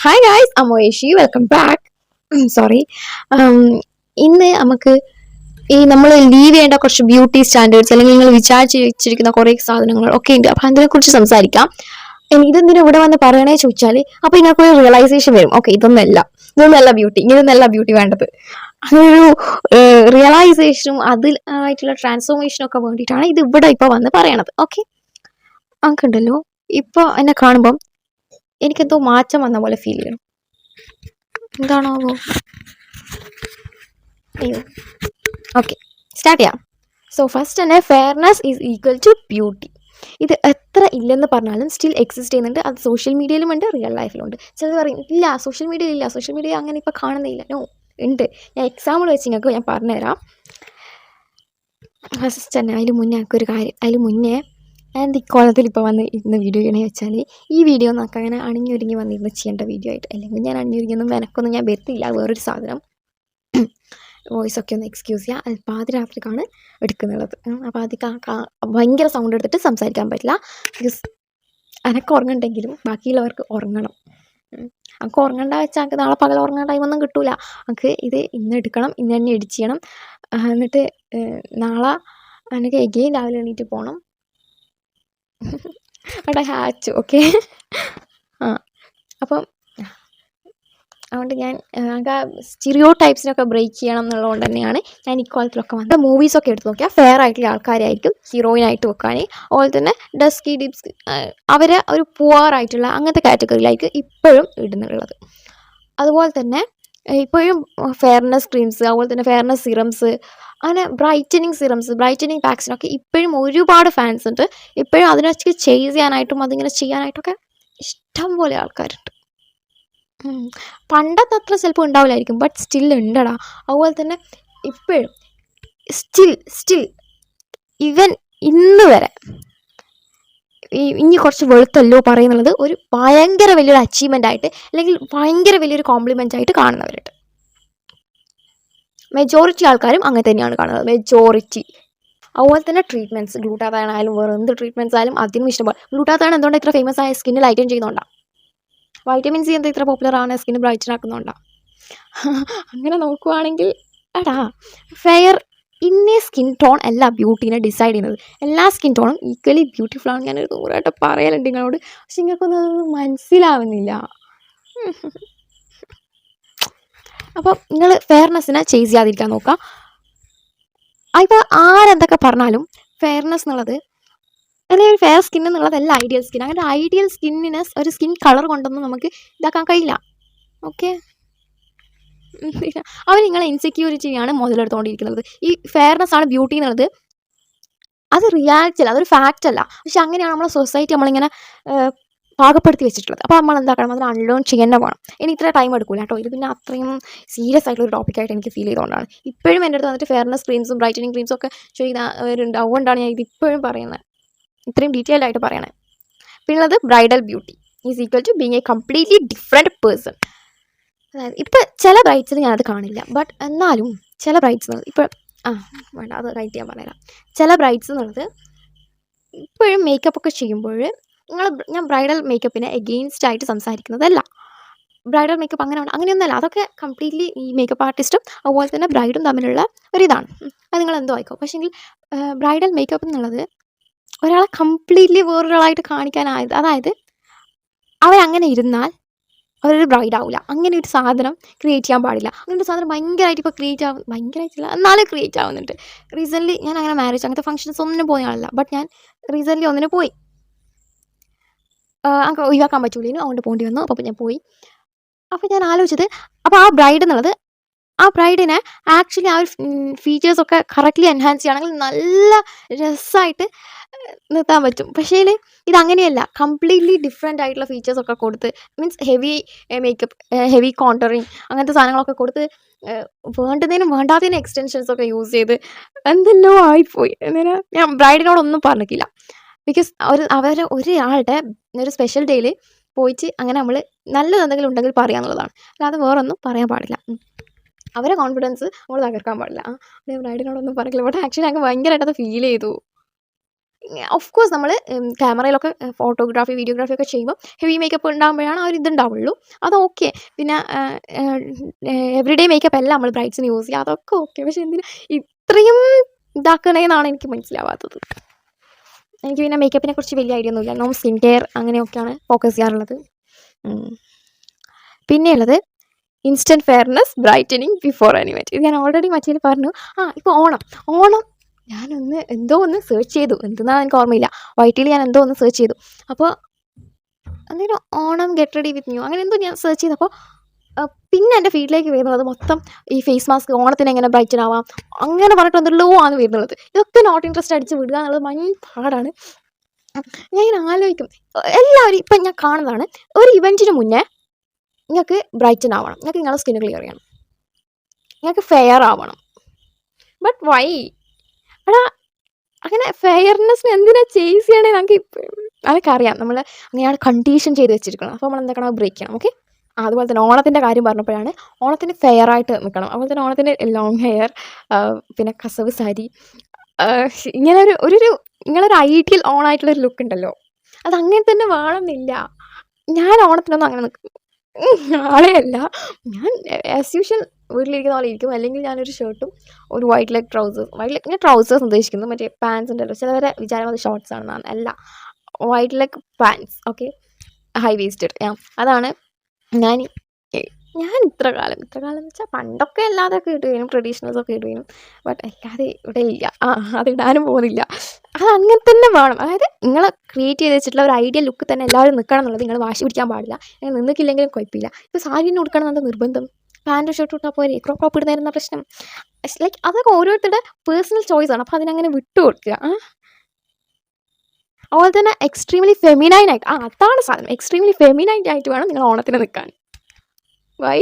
Hi guys, അമോയേഷി welcome back. Sorry. ഇന്ന് നമുക്ക് നമ്മൾ ലീവ് ചെയ്യേണ്ട കുറച്ച് ബ്യൂട്ടി സ്റ്റാൻഡേർഡ്സ് അല്ലെങ്കിൽ നിങ്ങൾ വിചാരിച്ച് വെച്ചിരിക്കുന്ന കുറേ സാധനങ്ങൾ ഒക്കെ ഉണ്ട്. അപ്പം അതിനെക്കുറിച്ച് സംസാരിക്കാം. ഇതെന്തിനാ ഇവിടെ വന്ന് പറയണേ ചോദിച്ചാൽ അപ്പം നിങ്ങൾക്കൊരു റിയലൈസേഷൻ വരും. ഓക്കെ, ഇതൊന്നല്ല ബ്യൂട്ടി, ഇങ്ങനൊന്നല്ല ബ്യൂട്ടി വേണ്ടത്. അതൊരു റിയലൈസേഷനും അതിൽ ആയിട്ടുള്ള ട്രാൻസ്ഫോർമേഷനും ഒക്കെ വേണ്ടിയിട്ടാണ് ഇത് ഇവിടെ ഇപ്പോൾ വന്ന് പറയണത്. ഓക്കെ, അങ്ങക്കുണ്ടല്ലോ ഇപ്പോൾ എന്നെ കാണുമ്പം എനിക്കെന്തോ മാറ്റം വന്ന പോലെ ഫീൽ ചെയ്യണം. എന്താണാവോ? അയ്യോ, ഓക്കെ, സ്റ്റാർട്ട് ചെയ്യാം. സോ ഫസ്റ്റ് തന്നെ fairness is equal to beauty. ഇത് എത്ര ഇല്ലെന്ന് പറഞ്ഞാലും സ്റ്റിൽ എക്സിസ്റ്റ് ചെയ്യുന്നുണ്ട്. അത് സോഷ്യൽ മീഡിയയിലും ഉണ്ട്, റിയൽ ലൈഫിലും ഉണ്ട്. ചിലർ പറയും ഇല്ല, സോഷ്യൽ മീഡിയ ഇല്ല, സോഷ്യൽ മീഡിയ അങ്ങനെ ഇപ്പോൾ കാണുന്നില്ല. നോ, ഉണ്ട്. ഞാൻ എക്സാമ്പിൾ വെച്ച് നിങ്ങൾക്ക് ഞാൻ പറഞ്ഞുതരാം. ഫസ്റ്റ് തന്നെ അതിന് മുന്നേ ഞാൻ ഇക്കോളത്തിൽ ഇപ്പോൾ വന്ന് ഇരുന്ന് വീഡിയോ ചെയ്യണമെന്ന് വെച്ചാൽ ഈ വീഡിയോ നമുക്ക് അങ്ങനെ അണിഞ്ഞൊരുങ്ങി വന്നിരുന്ന് ചെയ്യേണ്ട വീഡിയോ ആയിട്ട്, അല്ലെങ്കിൽ ഞാൻ അണിഞ്ഞൊരുങ്ങിയൊന്നും എനക്കൊന്നും ഞാൻ വരുത്തില്ല. വേറൊരു സാധനം വോയിസൊക്കെ ഒന്ന് എക്സ്ക്യൂസ് ചെയ്യുക. അത് പാതിരാത്രിക്കാണ് എടുക്കുന്നുള്ളത്. അപ്പോൾ അത് ഭയങ്കര സൗണ്ട് എടുത്തിട്ട് സംസാരിക്കാൻ പറ്റില്ല. ബിക്കോസ് എനക്ക് ഉറങ്ങണ്ടെങ്കിലും ബാക്കിയുള്ളവർക്ക് ഉറങ്ങണം. നമുക്ക് ഉറങ്ങണ്ട വെച്ചാൽ നമുക്ക് നാളെ പകൽ ഉറങ്ങാൻ ടൈമൊന്നും കിട്ടൂല. നമുക്ക് ഇത് ഇന്ന് എടുക്കണം, ഇന്ന് തന്നെ എഡിറ്റ് ചെയ്യണം. എന്നിട്ട് നാളെ എനിക്ക് എഗെയിൻ രാവിലെ എണീറ്റ് പോകണം. അവിടെ ഹാച്ചു. ഓക്കെ, അപ്പം അതുകൊണ്ട് ഞാൻ സ്റ്റീരിയോ ടൈപ്സിനൊക്കെ ബ്രേക്ക് ചെയ്യണം എന്നുള്ളതുകൊണ്ട് തന്നെയാണ് ഞാൻ ഇക്കോളത്തിലൊക്കെ വന്നത്. മൂവീസൊക്കെ എടുത്ത് നോക്കിയാൽ ഫെയർ ആയിട്ടുള്ള ആൾക്കാരായിരിക്കും ഹീറോയിനായിട്ട് വെക്കാൻ. അതുപോലെ തന്നെ ഡസ്കി ഡിപ്സ് അവരെ ഒരു പുവർ ആയിട്ടുള്ള അങ്ങനത്തെ കാറ്റഗറിയിലായിരിക്കും ഇപ്പോഴും ഇടുന്നുള്ളത്. അതുപോലെ തന്നെ ഇപ്പോഴും ഫെയർനെസ് ക്രീംസ്, അതുപോലെ തന്നെ ഫെയർനെസ് സിറംസ്, അങ്ങനെ ബ്രൈറ്റനിങ് പാക്സിനൊക്കെ ഇപ്പോഴും ഒരുപാട് ഫാൻസ് ഉണ്ട്. ഇപ്പോഴും അതിനൊക്കെ ചേസ് ചെയ്യാനായിട്ടും അതിങ്ങനെ ചെയ്യാനായിട്ടൊക്കെ ഇഷ്ടം പോലെ ആൾക്കാരുണ്ട്. പണ്ടത്തെ അത്ര ചിലപ്പോൾ ഉണ്ടാവില്ലായിരിക്കും, ബട്ട് സ്റ്റിൽ ഉണ്ടടാ. അതുപോലെ തന്നെ ഇപ്പോഴും സ്റ്റിൽ ഈവൻ ഇന്ന് വരെ ഇനി കുറച്ച് വെളുത്തല്ലോ പറയുന്നുള്ളത് ഒരു ഭയങ്കര വലിയൊരു അച്ചീവ്മെൻ്റ് ആയിട്ട്, അല്ലെങ്കിൽ ഭയങ്കര വലിയൊരു കോംപ്ലിമെൻ്റ് ആയിട്ട് കാണുന്നവരുണ്ട്. മെജോറിറ്റി ആൾക്കാരും അങ്ങനെ തന്നെയാണ് കാണുന്നത്, മെജോറിറ്റി. അതുപോലെ തന്നെ ട്രീറ്റ്മെൻറ്റ്സ്, ഗ്ലൂട്ടാതയോൺ ആയാലും വേറെ എന്ത് ട്രീറ്റ്മെൻറ്റ്സ് ആയാലും അതിനും ഇഷ്ടംപോലെ. ഗ്ലൂട്ടാതയോൺ എന്തുകൊണ്ട് ഇത്ര ഫേമസ് ആയ? സ്കിന്ന് ലൈറ്റൻ ചെയ്യുന്നതുകൊണ്ടാണ്. വൈറ്റമിൻ സി എന്താ ഇത്ര പോപ്പുലർ ആണ്? സ്കിന്ന് ബ്രൈറ്റൻ ആക്കുന്നുണ്ടാണ്. അങ്ങനെ നോക്കുവാണെങ്കിൽ എടാ, ഫെയർ ഇന്നേ സ്കിൻ ടോൺ അല്ല ബ്യൂട്ടീനെ ഡിസൈഡ് ചെയ്യുന്നത്. എല്ലാ സ്കിൻ ടോണും ഈക്വലി ബ്യൂട്ടിഫുൾ ആണ്. ഞാനൊരു ദൂരമായിട്ട് പറയലുണ്ട് നിങ്ങളോട്, പക്ഷെ നിങ്ങൾക്കൊന്നും മനസ്സിലാവുന്നില്ല. അപ്പോൾ നിങ്ങൾ ഫെയർനെസ്സിനെ ചേസ് ചെയ്യാതിരിക്കാൻ നോക്കുക. ഇപ്പോൾ ആരെന്തൊക്കെ പറഞ്ഞാലും ഫെയർനെസ് എന്നുള്ളത് അല്ലെങ്കിൽ ഒരു ഫെയർ സ്കിൻ എന്നുള്ളതല്ല ഐഡിയൽ സ്കിൻ. അങ്ങനെ ഐഡിയൽ സ്കിന്നിന് ഒരു സ്കിൻ കളർ കൊണ്ടൊന്നും നമുക്ക് ഇതാക്കാൻ കഴിയില്ല. ഓക്കെ, അവർ നിങ്ങളെ ഇൻസെക്യൂരിറ്റിയാണ് മുതലെടുത്തുകൊണ്ടിരിക്കുന്നത്. ഈ ഫെയർനെസ് ആണ് ബ്യൂട്ടി എന്നുള്ളത് അത് റിയാലിറ്റി അല്ല, അതൊരു ഫാക്റ്റ് അല്ല. പക്ഷെ അങ്ങനെയാണ് നമ്മളെ സൊസൈറ്റി നമ്മളിങ്ങനെ പാകപ്പെടുത്തി വെച്ചിട്ടുള്ളത്. അപ്പോൾ നമ്മൾ എന്താക്കണം, അതിന് അൺലേൺ ചെയ്യാൻ വേണം. ഇനി ഇത്ര ടൈം എടുക്കില്ല കേട്ടോ. ഇത് പിന്നെ അത്രയും സീരിയസ് ആയിട്ടുള്ള ടോപ്പിക്കായിട്ട് എനിക്ക് ഫീൽ ചെയ്തുകൊണ്ടാണ് ഇപ്പോഴും എൻ്റെ അടുത്ത് വന്നിട്ട് ഫെയർനെസ് ക്രീംസും ബ്രൈറ്റനിങ് ക്രീംസും ഒക്കെ ചെയ്യുന്നവരുണ്ട്. അതുകൊണ്ടാണ് ഞാൻ ഇത് ഇപ്പോഴും പറയുന്നത്, ഇത്രയും ഡീറ്റെയിൽഡ് ആയിട്ട് പറയണേ. പിന്നുള്ളത് bridal beauty is equal to being a completely different person. അതായത് ഇപ്പം ചില ബ്രൈഡ്സിന് ഞാനത് കാണില്ല, ബട്ട് എന്നാലും ചില ബ്രൈഡ്സ് ഇപ്പോൾ വേണ്ട അത് റൈറ്റ് ചെയ്യാൻ പറയാം. ചില ബ്രൈഡ്സ് എന്നുള്ളത് ഇപ്പോഴും മേക്കപ്പൊക്കെ ചെയ്യുമ്പോൾ ഞാൻ ബ്രൈഡൽ മേക്കപ്പിനെ എഗെയിൻസ്റ്റ് ആയിട്ട് സംസാരിക്കുന്നതല്ല. ബ്രൈഡൽ മേക്കപ്പ് അങ്ങനെയൊന്നുമല്ല. അതൊക്കെ കംപ്ലീറ്റ്ലി ഈ മേക്കപ്പ് ആർട്ടിസ്റ്റും അതുപോലെ തന്നെ ബ്രൈഡും തമ്മിലുള്ള ഒരിതാണ്. അത് നിങ്ങൾ എന്തോ ആയിക്കോ. പക്ഷേങ്കിൽ ബ്രൈഡൽ മേക്കപ്പ് എന്നുള്ളത് ഒരാളെ കംപ്ലീറ്റ്ലി വേറൊരാളായിട്ട് കാണിക്കാനായത്. അതായത് അവരങ്ങനെ ഇരുന്നാൽ അവരൊരു ബ്രൈഡ് ആവില്ല. അങ്ങനെ ഒരു സാധനം ക്രിയേറ്റ് ചെയ്യാൻ പാടില്ല. അങ്ങനെ ഒരു സാധനം ഭയങ്കരമായിട്ട് ഇപ്പോൾ ഭയങ്കരമായിട്ടില്ല എന്നാലും ക്രിയേറ്റ് ആവുന്നുണ്ട്. റീസെൻ്റ്ലി ഞാൻ അങ്ങനെ മാരേജ് അങ്ങനത്തെ ഫംഗ്ഷൻസ് ഒന്നിനും പോയ ആളല്ല, ബട്ട് ഞാൻ റീസെൻ്റ്ലി ഒന്നിന് പോയി. അങ്ങനെ ഒഴിവാക്കാൻ പറ്റൂലേനു, അതുകൊണ്ട് പോകേണ്ടി വന്നു. അപ്പോൾ ഞാൻ പോയി. അപ്പോൾ ഞാൻ ആലോചിച്ചത്, അപ്പോൾ ആ ബ്രൈഡ് എന്നുള്ളത് ആ ബ്രൈഡിനെ ആക്ച്വലി ആ ഒരു ഫീച്ചേഴ്സൊക്കെ കറക്റ്റ്ലി എൻഹാൻസ് ചെയ്യുകയാണെങ്കിൽ നല്ല രസമായിട്ട് നിർത്താൻ പറ്റും. പക്ഷേ ഇതങ്ങനെയല്ല. കംപ്ലീറ്റ്ലി ഡിഫറെൻ്റ് ആയിട്ടുള്ള ഫീച്ചേഴ്സൊക്കെ കൊടുത്ത്, means heavy makeup, heavy contouring അങ്ങനത്തെ സാധനങ്ങളൊക്കെ കൊടുത്ത് വേണ്ടതിനും വേണ്ടാത്തതിനും എക്സ്റ്റൻഷൻസൊക്കെ യൂസ് ചെയ്ത് എന്തെല്ലോ ആയിപ്പോയി. എന്തിനാ ഞാൻ ബ്രൈഡിനോടൊന്നും പറഞ്ഞിട്ടില്ല. ബിക്കോസ് ഒരാളുടെ ഒരു സ്പെഷ്യൽ ഡേയിൽ പോയിട്ട് അങ്ങനെ നമ്മൾ നല്ലത് എന്തെങ്കിലും ഉണ്ടെങ്കിൽ പറയാന്നുള്ളതാണ്, അല്ലാതെ വേറൊന്നും പറയാൻ പാടില്ല. അവരെ കോൺഫിഡൻസ് നമ്മൾ തകർക്കാൻ പാടില്ല. ഞാൻ ബ്രൈഡിനോടൊന്നും പറഞ്ഞില്ല, ബട്ട് ആക്ച്വലി ഞങ്ങൾക്ക് ഭയങ്കരമായിട്ട് അത് ഫീൽ ചെയ്തു. ഓഫ് കോഴ്സ് നമ്മൾ ക്യാമറയിലൊക്കെ ഫോട്ടോഗ്രാഫി വീഡിയോഗ്രാഫി ഒക്കെ ചെയ്യുമ്പോൾ ഹെവി മേക്കപ്പ് ഉണ്ടാകുമ്പോഴാണ് ആ ഒരു ഇതുണ്ടാവുള്ളൂ. അത് ഓക്കെ. പിന്നെ എവറിഡേ മേക്കപ്പ് അല്ല നമ്മൾ ബ്രൈഡ്സിന് യൂസ് ചെയ്യുക, അതൊക്കെ ഓക്കെ. പക്ഷെ എന്തിനാ ഇത്രയും ഇതാക്കണേന്നാണ് എനിക്ക് മനസ്സിലാവാത്തത്. എനിക്ക് പിന്നെ മേക്കപ്പിനെ കുറിച്ച് വലിയ ഐഡിയ ഒന്നുമില്ല. നോം സ്കിൻ കെയർ അങ്ങനെയൊക്കെയാണ് ഫോക്കസ് ചെയ്യാറുള്ളത്. പിന്നെയുള്ളത് instant fairness brightening before animate. ഇത് ഞാൻ ഓൾറെഡി മറ്റേ പറഞ്ഞു. ഇപ്പോൾ ഓണം ഞാനൊന്ന് എന്തോ ഒന്ന് സെർച്ച് ചെയ്തു, എന്തെന്നാണ് എനിക്ക് ഓർമ്മയില്ല. വൈറ്റിൽ ഞാൻ എന്തോ ഒന്ന് സെർച്ച് ചെയ്തു. അപ്പോൾ എന്തെങ്കിലും Onam get ready with new അങ്ങനെ എന്തോ ഞാൻ സെർച്ച് ചെയ്തപ്പോൾ പിന്നെ എൻ്റെ ഫീഡിലേക്ക് വരുന്നത് മൊത്തം ഈ ഫേസ് മാസ്ക് ഓണത്തിന് എങ്ങനെ ബ്രൈറ്റൻ ആവാം അങ്ങനെ പറഞ്ഞിട്ട് എന്തെല്ലോ ആണ് വരുന്നുള്ളത്. ഇതൊക്കെ നോട്ട് ഇൻട്രസ്റ്റ് അടിച്ച് വിടുക എന്നുള്ളത് ഭയങ്കര പാടാണ്. ഞാൻ ഇങ്ങനെ ആലോചിക്കും, എല്ലാവരും ഇപ്പം ഞാൻ കാണുന്നതാണ്, ഒരു ഇവൻറ്റിന് മുന്നേ നിങ്ങൾക്ക് ബ്രൈറ്റൻ ആവണം, നിങ്ങൾക്ക് നിങ്ങളുടെ സ്കിൻ ക്ലിയർ ചെയ്യണം, നിങ്ങൾക്ക് ഫെയർ ആവണം. But why? എടാ അങ്ങനെ ഫെയർനെസ്സിന് എന്തിനാ ചേസ് ചെയ്യണേ? നമുക്കറിയാം നമ്മൾ അങ്ങനെയാണ് കണ്ടീഷൻ ചെയ്ത് വെച്ചിരിക്കണം. അപ്പോൾ നമ്മൾ എന്താക്കണം, ബ്രേക്ക് ചെയ്യണം. ഓക്കെ. അതുപോലെ തന്നെ ഓണത്തിൻ്റെ കാര്യം പറഞ്ഞപ്പോഴാണ്, ഓണത്തിന് ഫെയർ ആയിട്ട് നിൽക്കണം. അതുപോലെ തന്നെ ഓണത്തിന് ലോങ് ഹെയർ, പിന്നെ കസവ് സാരി, ഇങ്ങനെ ഒരു നിങ്ങളൊരു ഐഡിയൽ ഓണായിട്ടുള്ളൊരു ലുക്ക് ഉണ്ടല്ലോ, അത് അങ്ങനെ തന്നെ വേണമെന്നില്ല. ഞാൻ ഓണത്തിനൊന്നും അങ്ങനെ നിൽക്കും ആളെ അല്ല. ഞാൻ ആസ് യൂഷ്വൽ വീട്ടിലിരിക്കുന്ന പോലെ ഇരിക്കും. അല്ലെങ്കിൽ ഞാനൊരു ഷർട്ടും ഒരു വൈറ്റ് ലെഗ് ഞാൻ ട്രൗസേഴ്സ് ഉദ്ദേശിക്കുന്നു, മറ്റേ പാൻസ് ഉണ്ടല്ലോ, ചിലവരെ വിചാരം അത് ഷോർട്ട്സ് ആണെന്നാണ്. അല്ല, wide leg pants. Okay, high waisted. അതാണ് ഞാൻ ഇത്ര കാലം എന്ന് വെച്ചാൽ പണ്ടൊക്കെ അല്ലാതൊക്കെ ഇടുകയും ട്രഡീഷണൽസൊക്കെ ഇടുകയും, ബട്ട് അല്ലാതെ ഇവിടെ ഇല്ല. അതിടാനും പോകുന്നില്ല. അത് അങ്ങനെ തന്നെ വേണം. അതായത് നിങ്ങൾ ക്രിയേറ്റ് ചെയ്ത് വെച്ചിട്ടുള്ള ഒരു ഐഡിയ ലുക്ക് തന്നെ എല്ലാവരും നിൽക്കണം എന്നുള്ളത് നിങ്ങൾ വാശി പിടിക്കാൻ പാടില്ല. നിങ്ങൾ നിന്നിക്കില്ലെങ്കിലും കുഴപ്പമില്ല. ഇപ്പോൾ സാരിന് കൊടുക്കണം എന്നത് നിർബന്ധം, പാൻറ്റും ഷർട്ടും ഇട്ടാൽ പോരെ, ക്രോപ്പ് ടോപ്പ് ഇടുന്നതായിരുന്ന പ്രശ്നം. ലൈക്ക് അതൊക്കെ ഓരോരുത്തരുടെ പേഴ്സണൽ ചോയ്സാണ്. അപ്പോൾ അതിനങ്ങനെ വിട്ടു കൊടുക്കുക. അതുപോലെ തന്നെ എക്സ്ട്രീംലി ഫെമിനൈൻ ആയിട്ട്, അതാണ് സാധനം, എക്സ്ട്രീംലി ഫെമിനൈൻ ആയിട്ട് വേണം നിങ്ങൾ ഓണത്തിന് നിൽക്കാൻ. വൈ?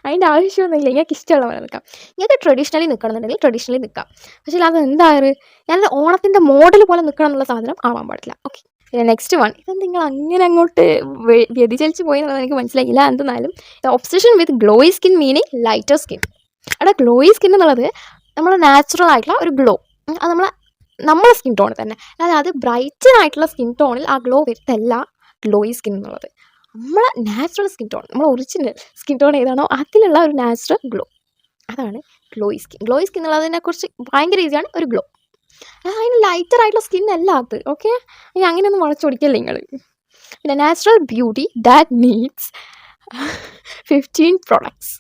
അതിൻ്റെ ആവശ്യമൊന്നുമില്ല. നിങ്ങൾക്ക് ഇഷ്ടമുള്ള പോലെ നിൽക്കാം. നിങ്ങൾക്ക് ട്രഡീഷണലി നിൽക്കണമെന്നുണ്ടെങ്കിൽ ട്രഡീഷണലി നിൽക്കാം. പക്ഷേ അത് എന്തായാലും ഞാനത് ഓണത്തിൻ്റെ മോഡൽ പോലെ നിൽക്കണം എന്നുള്ള സാധനം ആവാൻ പാടില്ല. ഓക്കെ. പിന്നെ നെക്സ്റ്റ് വൺ, ഇത് നിങ്ങൾ അങ്ങനെ അങ്ങോട്ട് വ്യതിചലിച്ച് പോയി എന്നുള്ളത് എനിക്ക് മനസ്സിലായില്ല. എന്തെന്നാലും obsession with glowy skin meaning lighter skin. അവിടെ ഗ്ലോയി സ്കിൻ എന്നുള്ളത് നമ്മൾ നാച്ചുറൽ ആയിട്ടുള്ള ഒരു ഗ്ലോ, അത് നമ്മളെ സ്കിൻ ടോൺ തന്നെ. അതായത് അത് ബ്രൈറ്റൻ ആയിട്ടുള്ള സ്കിൻ ടോണിൽ ആ ഗ്ലോ വരുത്തല്ല ഗ്ലോയി സ്കിൻ എന്നുള്ളത്. നമ്മളെ നാച്ചുറൽ സ്കിൻ ടോൺ, നമ്മൾ ഒറിജിനൽ സ്കിൻ ടോൺ ഏതാണോ അതിലുള്ള ഒരു നാച്ചുറൽ ഗ്ലോ, അതാണ് ഗ്ലോയി സ്കിൻ. ഗ്ലോയി സ്കിൻ എന്നുള്ളതിനെക്കുറിച്ച് ഭയങ്കര ഈസിയാണ്, ഒരു ഗ്ലോ. അതിന് ലൈറ്റർ ആയിട്ടുള്ള സ്കിൻ അല്ല അത്. ഓക്കെ, ഇനി അങ്ങനെയൊന്നും വളച്ചൊടിക്കല്ലേ നിങ്ങൾ. പിന്നെ natural beauty that needs 15 products.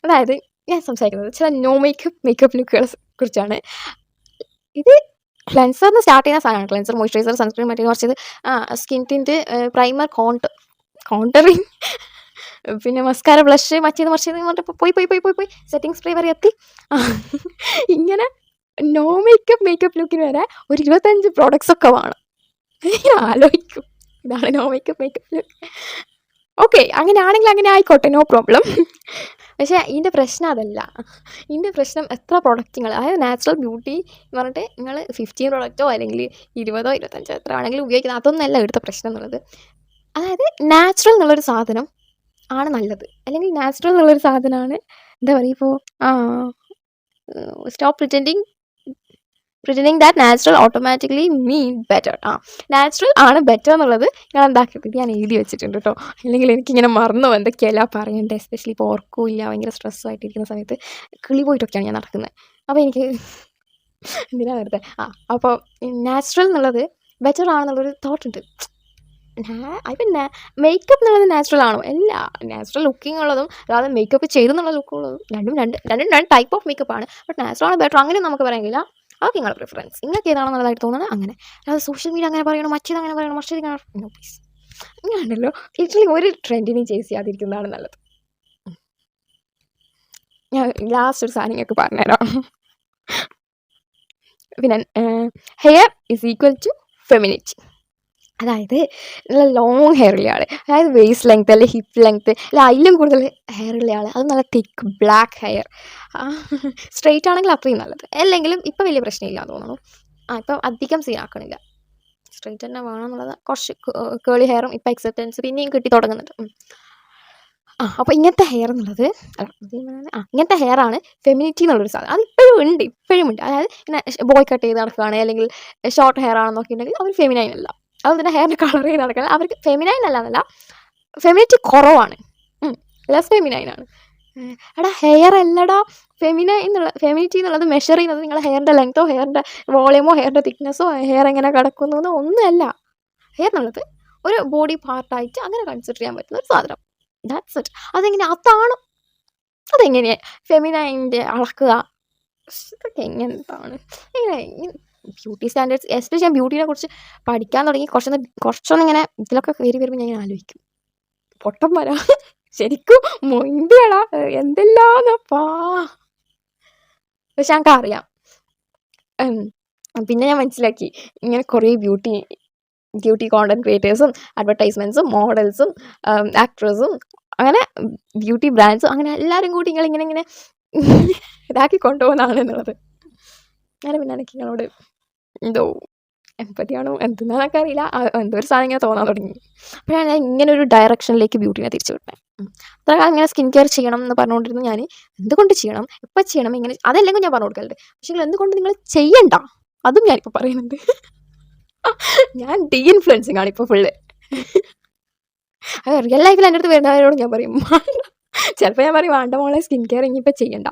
അതായത് ഞാൻ സംസാരിക്കുന്നത് ചില നോ മേക്കപ്പ് ലുക്കുകളെ കുറിച്ചാണ്. ഇത് ക്ലെൻസറിന് സ്റ്റാർട്ട് ചെയ്യുന്ന സാധനമാണ്. ക്ലെൻസർ, മോയ്സ്ചറൈസർ, സൺസ്ക്രീൻ, മറ്റേ കുറച്ചത് സ്കിൻ ടിൻറ്റ്, പ്രൈമർ, കോണ്ടറിങ്, പിന്നെ മസ്കാര, ബ്ലഷ്, മറ്റേത് പറഞ്ഞിട്ട് പോയി സെറ്റിംഗ് സ്പ്രേ വരെ എത്തി. ഇങ്ങനെ നോ മേക്കപ്പ് ലുക്കിന് വരെ ഒരു 25 പ്രോഡക്ട്സ് ഒക്കെ വേണം. ആലോചിക്കും, ഇതാണ് നോ മേക്കപ്പ് ലുക്ക്. ഓക്കെ, അങ്ങനെയാണെങ്കിൽ അങ്ങനെ ആയിക്കോട്ടെ, നോ പ്രോബ്ലം. പക്ഷേ ഇതിൻ്റെ പ്രശ്നം അതല്ല. ഇതിൻ്റെ പ്രശ്നം എത്ര പ്രൊഡക്റ്റ് നിങ്ങൾ, അതായത് നാച്ചുറൽ ബ്യൂട്ടി എന്ന് പറഞ്ഞിട്ട് നിങ്ങൾ 15 പ്രൊഡക്റ്റോ അല്ലെങ്കിൽ 20, 25 എത്ര ആണെങ്കിലും ഉപയോഗിക്കുന്നത്, അതൊന്നല്ല ഇവിടുത്തെ പ്രശ്നം എന്നുള്ളത്. അതായത് നാച്ചുറൽ എന്നുള്ളൊരു സാധനം ആണ് നല്ലത്. അല്ലെങ്കിൽ നാച്ചുറൽ എന്നുള്ളൊരു സാധനമാണ് എന്താ പറയുക, ഇപ്പോൾ stop pretending that natural automatically mean better. Natural ആണ് ബെറ്റർ എന്നുള്ളത് ഞാൻ എന്താക്കിയത് ഞാൻ എഴുതി വെച്ചിട്ടുണ്ട് കേട്ടോ. അല്ലെങ്കിൽ എനിക്കിങ്ങനെ മറന്നു എന്തൊക്കെയല്ല പറയണ്ടേ. എസ്പെഷ്യലി ഇപ്പോൾ ഓർക്കില്ല, ഭയങ്കര സ്ട്രെസ്സായിട്ടിരിക്കുന്ന സമയത്ത് കിളി പോയിട്ടൊക്കെയാണ് ഞാൻ നടക്കുന്നത്. അപ്പോൾ എനിക്ക് എന്തിനാ വെറുതെ അപ്പോൾ നാച്ചുറൽ എന്നുള്ളത് ബെറ്റർ ആണെന്നുള്ളൊരു തോട്ടുണ്ട്. പിന്നെ മേക്കപ്പ് എന്നുള്ളത് നാച്ചുറൽ ആണോ? അല്ല, നാച്ചുറൽ ലുക്കിംഗ് ഉള്ളതും അല്ലാതെ മേക്കപ്പ് ചെയ്തെന്നുള്ള ലുക്കുള്ളതും രണ്ടും ടൈപ്പ് ഓഫ് മേക്കപ്പാണ്. ബട്ട് നാച്ചുറൽ ആണ് ബെറ്റർ അങ്ങനെ നമുക്ക് പറയാനില്ല. അതൊക്കെ നിങ്ങളുടെ പ്രിഫറൻസ്, നിങ്ങൾക്ക് ഏതാണെന്നുള്ളതായിട്ട് തോന്നുന്നത് അങ്ങനെ. അല്ലാതെ സോഷ്യൽ മീഡിയ അങ്ങനെ പറയണം, മറ്റേത് അങ്ങനെ പറയണം, മറ്റേത് നോ പ്ലീസ്. അങ്ങനെയാണല്ലോ. ലിറ്ററലി ഒരു ട്രെൻഡിനെയും ചേസ് ചെയ്യാതിരിക്കുന്നതാണ് നല്ലത്. ഞാൻ ലാസ്റ്റ് ഒരു സാധനം നിങ്ങൾക്ക് പറഞ്ഞുതരാം. പിന്നെ hair is equal to femininity. അതായത് നല്ല ലോങ് ഹെയർ ഉള്ള ആൾ, അതായത് വേസ്റ്റ് ലെങ്ത്ത് അല്ലെങ്കിൽ ഹിപ്പ് ലെങ്ത്ത് അല്ല അതിലും കൂടുതൽ ഹെയർ ഉള്ള ആൾ, അത് നല്ല തിക്ക് ബ്ലാക്ക് ഹെയർ. സ്ട്രെയിറ്റ് ആണെങ്കിൽ അത്രയും നല്ലത്. അല്ലെങ്കിലും ഇപ്പം വലിയ പ്രശ്നമില്ല തോന്നുന്നു. ഇപ്പം അധികം സീനാക്കണില്ല, സ്ട്രെയിറ്റ് തന്നെ വേണം എന്നുള്ളത്. കുറച്ച് കേളി ഹെയറും ഇപ്പം അക്സെപ്റ്റൻസ് പിന്നെയും കിട്ടി തുടങ്ങുന്നുണ്ട്. അപ്പോൾ ഇങ്ങനത്തെ ഹെയർ എന്നുള്ളത് ഇങ്ങനത്തെ ഹെയറാണ് ഫെമിനിറ്റി എന്നുള്ളൊരു സാധനം. അത് ഇപ്പോഴും ഉണ്ട്. അതായത് ഇങ്ങനെ ബോയ് കട്ട് ചെയ്ത് നടക്കുകയാണ്, അല്ലെങ്കിൽ ഷോർട്ട് ഹെയർ ആണെന്ന് നോക്കിയിട്ടുണ്ടെങ്കിൽ അവർ ഫെമിനൈൻ അല്ല. അതുപോലെ തന്നെ ഹെയറിന് കളർ ചെയ്ത് നടക്കാൻ അവർക്ക് ഫെമിനൈൻ അല്ല എന്നല്ല, ഫെമിനിറ്റി കുറവാണ്, ലെസ് ഫെമിനൈനാണ്. എടാ ഹെയർ അല്ലടാ ഫെമിനിറ്റി എന്നുള്ളത് മെഷർ ചെയ്യുന്നത് നിങ്ങളുടെ ഹെയറിൻ്റെ ലെങ്തോ ഹെയറിൻ്റെ വോളിയമോ ഹെയറിൻ്റെ തിക്നെസ്സോ ഹെയർ എങ്ങനെ കിടക്കുന്നു എന്നോ ഒന്നുമല്ല. ഹെയർ എന്നുള്ളത് ഒരു ബോഡി പാർട്ടായിട്ട് അങ്ങനെ കൺസിഡർ ചെയ്യാൻ പറ്റുന്ന ഒരു സാധനം. That's it. അതെങ്ങനെയാണ് ഫെമിനൈൻ്റെ അളക്കുക? ഇതൊക്കെ എങ്ങനത്താണ് ഇങ്ങനെ ബ്യൂട്ടി സ്റ്റാൻഡേർഡ്സ്? എസ്പെഷ്യലി ഞാൻ ബ്യൂട്ടീനെ കുറിച്ച് പഠിക്കാൻ തുടങ്ങി കുറച്ചൊന്നും ഇങ്ങനെ ഇതിലൊക്കെ കയറി വരുമ്പോൾ ഞാൻ ഇങ്ങനെ ആലോചിക്കും, പൊട്ടം വരാ ശരിക്കും മൊയ്തടാ എന്തെല്ലാന്നപ്പാ. പക്ഷെ ഞങ്ങൾക്ക് അറിയാം. പിന്നെ ഞാൻ മനസ്സിലാക്കി ഇങ്ങനെ കുറേ ബ്യൂട്ടി കോണ്ടന്റ് ക്രിയേറ്റേഴ്സും അഡ്വർടൈസ്മെൻറ്റ്സും മോഡൽസും ആക്ട്രസും അങ്ങനെ ബ്യൂട്ടി ബ്രാൻഡ്സും അങ്ങനെ എല്ലാവരും കൂടി ഇങ്ങനെ ഇതാക്കി കൊണ്ടുപോകുന്നതാണ് എന്നുള്ളത്. അങ്ങനെ പിന്നെ എനിക്ക് നിങ്ങളോട് എന്തോ എമ്പതിയാണോ എന്തെന്നൊക്കെ അറിയില്ല, എന്തോ ഒരു സാധനം ഇങ്ങനെ തോന്നാൻ തുടങ്ങി. അപ്പോഴാണ് ഞാൻ ഇങ്ങനെ ഒരു ഡയറക്ഷനിലേക്ക് ബ്യൂട്ടീനെ തിരിച്ചു വിട്ടത്. അത്ര ഇങ്ങനെ സ്കിൻ കെയർ ചെയ്യണം എന്ന് പറഞ്ഞുകൊണ്ടിരുന്നു ഞാൻ. എന്തുകൊണ്ട് ചെയ്യണം, എപ്പോൾ ചെയ്യണം, ഇങ്ങനെ അതല്ലെങ്കിൽ ഞാൻ പറഞ്ഞു കൊടുക്കലുണ്ട്. പക്ഷേ എന്തുകൊണ്ട് നിങ്ങൾ ചെയ്യണ്ട അതും ഞാനിപ്പോൾ പറയുന്നുണ്ട്. ഞാൻ ഇൻഫ്ലുവൻസിങ് ആണ് ഇപ്പോൾ ഫുള്ള്. റിയൽ ലൈഫിൽ എൻ്റെ അടുത്ത് വരുന്നവരോട് ഞാൻ പറയും ചിലപ്പോൾ ഞാൻ പറയും വേണ്ട മോളെ സ്കിൻ കെയർ ഇനിയിപ്പോൾ ചെയ്യണ്ട.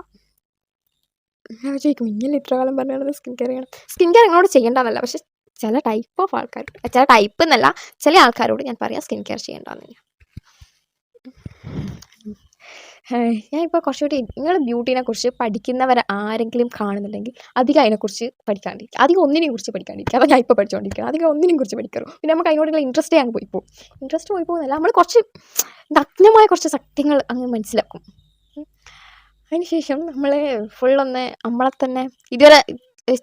ഞാൻ ചോദിക്കും ഇങ്ങനെ ഇത്ര കാലം പറഞ്ഞത് സ്കിൻ കെയർ ചെയ്യണം. സ്കിൻ കെയർ നിങ്ങളോട് ചെയ്യേണ്ടതല്ല, പക്ഷെ ചില ടൈപ്പ് ഓഫ് ആൾക്കാർ, ചില ടൈപ്പ് എന്നല്ല ചില ആൾക്കാരോട് ഞാൻ പറയാം സ്കിൻ കെയർ ചെയ്യേണ്ടെന്ന്. ഞാൻ ഇപ്പോൾ കുറച്ചുകൂടി നിങ്ങൾ ബ്യൂട്ടീനെ കുറിച്ച് പഠിക്കുന്നവർ ആരെങ്കിലും കാണുന്നുണ്ടെങ്കിൽ അധികം അതിനെക്കുറിച്ച് പഠിക്കാണ്ടിരിക്കുക, അധികം ഒന്നിനെയും കുറിച്ച് പഠിക്കാണ്ടിരിക്കുക. അതാണ് ഞാൻ ഇപ്പോൾ പഠിച്ചുകൊണ്ടിരിക്കുക. അധികം ഒന്നിനെയും കുറിച്ച് പഠിക്കാറോ, പിന്നെ നമുക്ക് അതിനോടുള്ള ഇൻട്രസ്റ്റ് ചെയ്യാൻ ഇൻട്രസ്റ്റ് പോയി പോകുന്നില്ല. നമ്മൾ കുറച്ച് നഗ്നമായ കുറച്ച് സത്യങ്ങൾ അങ്ങ് മനസ്സിലാക്കും. അതിനുശേഷം നമ്മൾ ഫുള്ളൊന്ന് നമ്മളെ തന്നെ ഇതുവരെ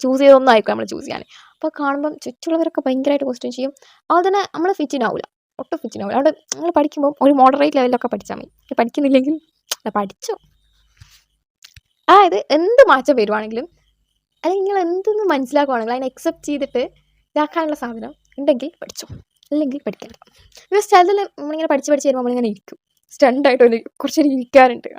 ചൂസ് ചെയ്തൊന്നും ആയിരിക്കും നമ്മൾ ചൂസ് ചെയ്യാൻ. അപ്പോൾ കാണുമ്പം ചുറ്റുള്ളവരൊക്കെ ഭയങ്കരമായിട്ട് ക്വസ്റ്റ്യൻ ചെയ്യും. അതുപോലെ തന്നെ നമ്മൾ ഫിറ്റിനാവില്ല, ഒട്ടും ഫിറ്റിനാവില്ല. അവിടെ നിങ്ങൾ പഠിക്കുമ്പോൾ ഒരു മോഡറേറ്റ് ലെവലിലൊക്കെ പഠിച്ചാൽ മതി. പഠിക്കുന്നില്ലെങ്കിൽ പഠിച്ചോ. അതായത് എന്ത് മാറ്റം വരുവാണെങ്കിലും അല്ലെങ്കിൽ നിങ്ങൾ എന്തെന്ന് മനസ്സിലാക്കുവാണെങ്കിലും അതിനെ അക്സെപ്റ്റ് ചെയ്തിട്ട് ഇതാക്കാനുള്ള സാധനം ഉണ്ടെങ്കിൽ പഠിച്ചോ, അല്ലെങ്കിൽ പഠിക്കണ്ട. ബിക്കോസ് ചിലതിൽ നമ്മളിങ്ങനെ പഠിച്ച് വരുമ്പോൾ നമ്മളിങ്ങനെ ഇരിക്കും, സ്റ്റണ്ടായിട്ട് കുറച്ചൊരു ഇരിക്കാറുണ്ട്.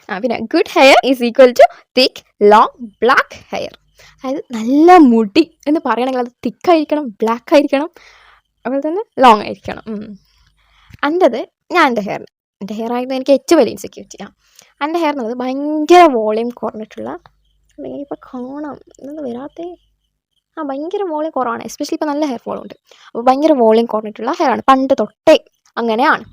പിന്നെ good hair is equal to thick long black hair. അതായത് നല്ല മുടി എന്ന് പറയണമെങ്കിൽ അത് തിക്കായിരിക്കണം, ബ്ലാക്ക് ആയിരിക്കണം, അതുപോലെ തന്നെ ലോങ് ആയിരിക്കണം. എൻ്റെ ഹെയർ ആയിരുന്നു എനിക്ക് ഏറ്റവും വലിയ ഇൻസെക്യൂരിറ്റിയാണ്. എൻ്റെ ഹെയർ എന്നുള്ളത് ഭയങ്കര വോളിയം കുറഞ്ഞിട്ടുള്ള, അല്ലെങ്കിൽ ഇപ്പോൾ കാണാം ഇതൊന്നും വരാത്തേ, ഭയങ്കര വോളിയം കുറവാണ്. എസ്പെഷ്യലി ഇപ്പോൾ നല്ല ഹെയർ ഫോളുണ്ട്. അപ്പോൾ ഭയങ്കര വോളിയം കുറഞ്ഞിട്ടുള്ള ഹെയർ ആണ്, പണ്ട് തൊട്ടേ അങ്ങനെയാണ്.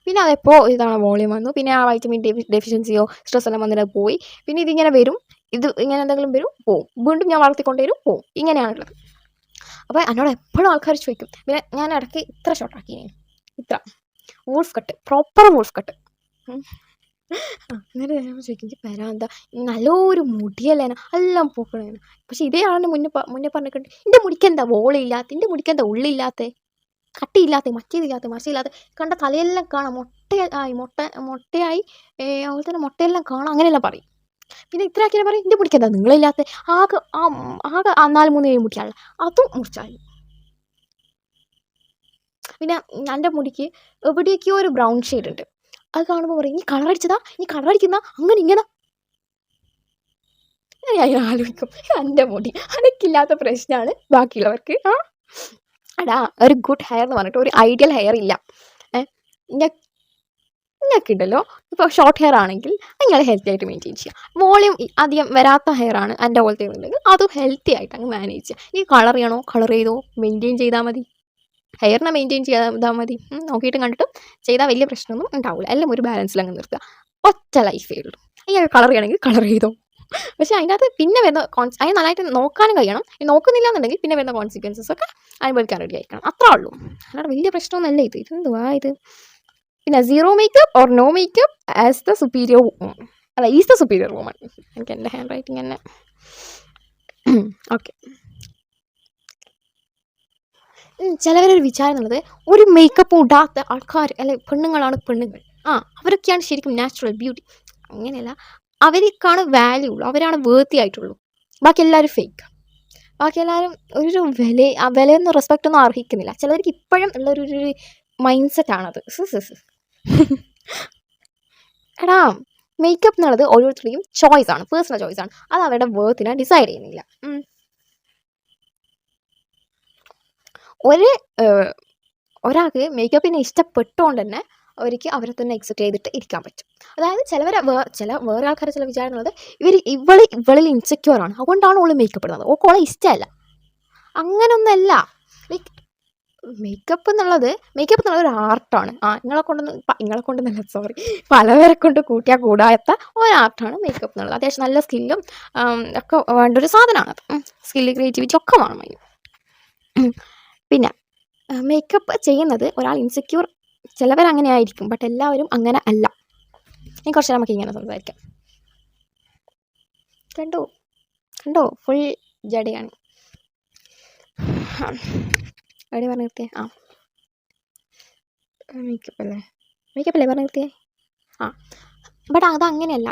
പിന്നെ അതെപ്പോൾ ഇതാണ് വോളിയം വന്നു, പിന്നെ ആ വൈറ്റമിൻ ഡെഫിഷ്യൻസിയോ സ്ട്രെസ് എല്ലാം വന്നിട്ട് പോയി. പിന്നെ ഇതിങ്ങനെ വരും, ഇത് ഇങ്ങനെ എന്തെങ്കിലും വരും പോവും, വീണ്ടും ഞാൻ വളർത്തിക്കൊണ്ടുവരും പോവും, ഇങ്ങനെയാണുള്ളത്. അപ്പോൾ എന്നോട് എപ്പോഴും ആൾക്കാർ ചോദിക്കും. പിന്നെ ഞാൻ ഇടയ്ക്ക് ഇത്ര ഷോർട്ടാക്കി, ഇത്ര wolf cut, proper wolf cut. അന്നേരം ഞാൻ ചോദിക്കും വരാന്താ നല്ലൊരു മുടിയല്ലേ എല്ലാം പൂക്കണേന്. പക്ഷെ ഇതേ ആളിന് മുന്നേ പറഞ്ഞിട്ടുണ്ട് എൻ്റെ മുടിക്കെന്താ വോളില്ലാത്ത, എൻ്റെ മുടിക്കെന്താ ഉള്ളില്ലാത്ത, കട്ടിയില്ലാത്ത, മറ്റേതില്ലാത്ത, മറിച്ചില്ലാത്ത, കണ്ട തലയെല്ലാം കാണാം മുട്ടയായി അതുപോലെ തന്നെ മുട്ടയെല്ലാം കാണാം, അങ്ങനെയെല്ലാം പറയും. പിന്നെ ഇത്ര ആക്കിയാൽ പറയും എൻ്റെ മുടിക്കെന്താ നിങ്ങളില്ലാത്ത, ആകെ 4-3 മുടിയാണ്, അതും മുറിച്ചായി. പിന്നെ എൻ്റെ മുടിക്ക് എവിടെയൊക്കെയോ ഒരു ബ്രൗൺ ഷെയ്ഡ് ഉണ്ട്. അത് കാണുമ്പോൾ പറയും ഈ കളർ അടിക്കുന്ന അങ്ങനെ ഇങ്ങനെ. ഞാൻ ആലോചിക്കും എൻ്റെ മുടി അനക്കില്ലാത്ത പ്രശ്നമാണ് ബാക്കിയുള്ളവർക്ക്. അടാ ഒരു ഗുഡ് ഹെയർ എന്ന് പറഞ്ഞിട്ട് ഒരു ഐഡിയൽ ഹെയർ ഇല്ല. ഇങ്ങനെയൊക്കെയുണ്ടല്ലോ. ഇപ്പോൾ ഷോർട്ട് ഹെയർ ആണെങ്കിൽ നിങ്ങൾ ഹെൽത്തി ആയിട്ട് മെയിൻറ്റെയിൻ ചെയ്യുക. വോളിയം അധികം വരാത്ത ഹെയർ ആണ് എൻ്റെ പോലത്തെ ഉണ്ടെങ്കിൽ അതും ഹെൽത്തി ആയിട്ട് അങ്ങ് മാനേജ് ചെയ്യുക. ഈ കളർ ചെയ്യണോ കളർ ചെയ്തോ, മെയിൻറ്റെയിൻ ചെയ്താൽ മതി. ഹെയറിനെ മെയിൻറ്റെയിൻ ചെയ്താൽ മതി. നോക്കിയിട്ടും കണ്ടിട്ടും ചെയ്താൽ വലിയ പ്രശ്നമൊന്നും ഉണ്ടാവില്ല. എല്ലാം ഒരു ബാലൻസിൽ അങ്ങ് നിർത്തുക. ഒറ്റ ലൈഫേ ഉള്ളൂ. ഇങ്ങനെ കളർ ചെയ്യണമെങ്കിൽ കളർ ചെയ്തോ. പക്ഷേ അതിൻ്റെ അകത്ത് പിന്നെ വരുന്ന അതിന് നല്ലതായിട്ട് നോക്കാനും കഴിയണം. നോക്കുന്നില്ല എന്നുണ്ടെങ്കിൽ പിന്നെ വരുന്ന കോൺസിക്വൻസസ് ഒക്കെ അനുഭവിക്കാൻ റെഡി ആയിരിക്കണം. അത്രേ ഉള്ളൂ. അല്ലാതെ വലിയ പ്രശ്നമൊന്നുമല്ല ഇത്. ഇതെന്തുവാ ഇത്? പിന്നെ zero makeup or no makeup as the superior woman, അല്ല ഈസ് ദ സുപ്പീരിയർ വുമൺ. എനിക്ക് എൻ്റെ ഹാൻഡ് റൈറ്റിംഗ് തന്നെ ഓക്കെ. ചിലവരൊരു വിചാരം എന്നുള്ളത് ഒരു മേക്കപ്പും ഇടാത്ത ആൾക്കാർ അല്ലെ പെണ്ണുങ്ങളാണ് പെണ്ണുങ്ങൾ, അവരൊക്കെയാണ് ശരിക്കും നാച്ചുറൽ ബ്യൂട്ടി. അങ്ങനെയല്ല, അവർക്കാണ് വാല്യൂ ഉള്ളൂ, അവരാണ് വേർത്തി ആയിട്ടുള്ളൂ. ബാക്കി എല്ലാവരും ഫേക്ക്. ബാക്കി എല്ലാവരും ഒരു വിലയൊന്നും റെസ്പെക്റ്റ് ഒന്നും അർഹിക്കുന്നില്ല. ചിലർക്ക് ഇപ്പോഴും ഉള്ളൊരു മൈൻഡ് സെറ്റാണത്. എടാ, മേക്കപ്പ് എന്നുള്ളത് ഓരോരുത്തരുടെയും ചോയ്സാണ്, പേഴ്സണൽ ചോയ്സാണ്. അത് അവരുടെ വേർത്തിനെ ഡിസൈഡ് ചെയ്യുന്നില്ല. ഒരാൾക്ക് മേക്കപ്പിനെ ഇഷ്ടപ്പെട്ടുകൊണ്ട് തന്നെ അവർക്ക് അവരെ തന്നെ എക്സെപ്റ്റ് ചെയ്തിട്ട് ഇരിക്കാൻ പറ്റും. അതായത് വേറെ ആൾക്കാരെ ചില വിചാരിക്കുന്നത് ഇവളിൽ ഇൻസെക്യൂർ ആണ്, അതുകൊണ്ടാണ് ഓള് മേക്കപ്പ് ഇടുന്നത്, ഓളെ ഇഷ്ടമല്ല. അങ്ങനൊന്നല്ല. ലൈക്ക് മേക്കപ്പ് എന്നുള്ളത് ഒരു ആർട്ടാണ്. നിങ്ങളെ കൊണ്ടൊന്നല്ല, സോറി, പലവരെ കൊണ്ട് കൂട്ടിയാൽ കൂടാത്ത ഒരു ആർട്ടാണ് മേക്കപ്പ് എന്നുള്ളത്. അത്യാവശ്യം നല്ല സ്കില്ലും ഒക്കെ വേണ്ട ഒരു സാധനമാണ്. സ്കില്ല്, ക്രിയേറ്റിവിറ്റി ഒക്കെ വേണം അതിന്. പിന്നെ മേക്കപ്പ് ചെയ്യുന്നത് ഒരാൾ ഇൻസെക്യൂർ, ചിലവരങ്ങനെ ആയിരിക്കും, ബട്ട് എല്ലാവരും അങ്ങനെ അല്ല. ഇനി കുറച്ച് നമുക്ക് ഇങ്ങനെ സംസാരിക്കാം. കണ്ടോ ഫുൾ ജടയാണ്. എവിടെ പറഞ്ഞു നിർത്തിയേ? മേക്കപ്പ് അല്ലേ പറഞ്ഞു നിർത്തിയേ? ബട്ട് അതങ്ങനെയല്ല.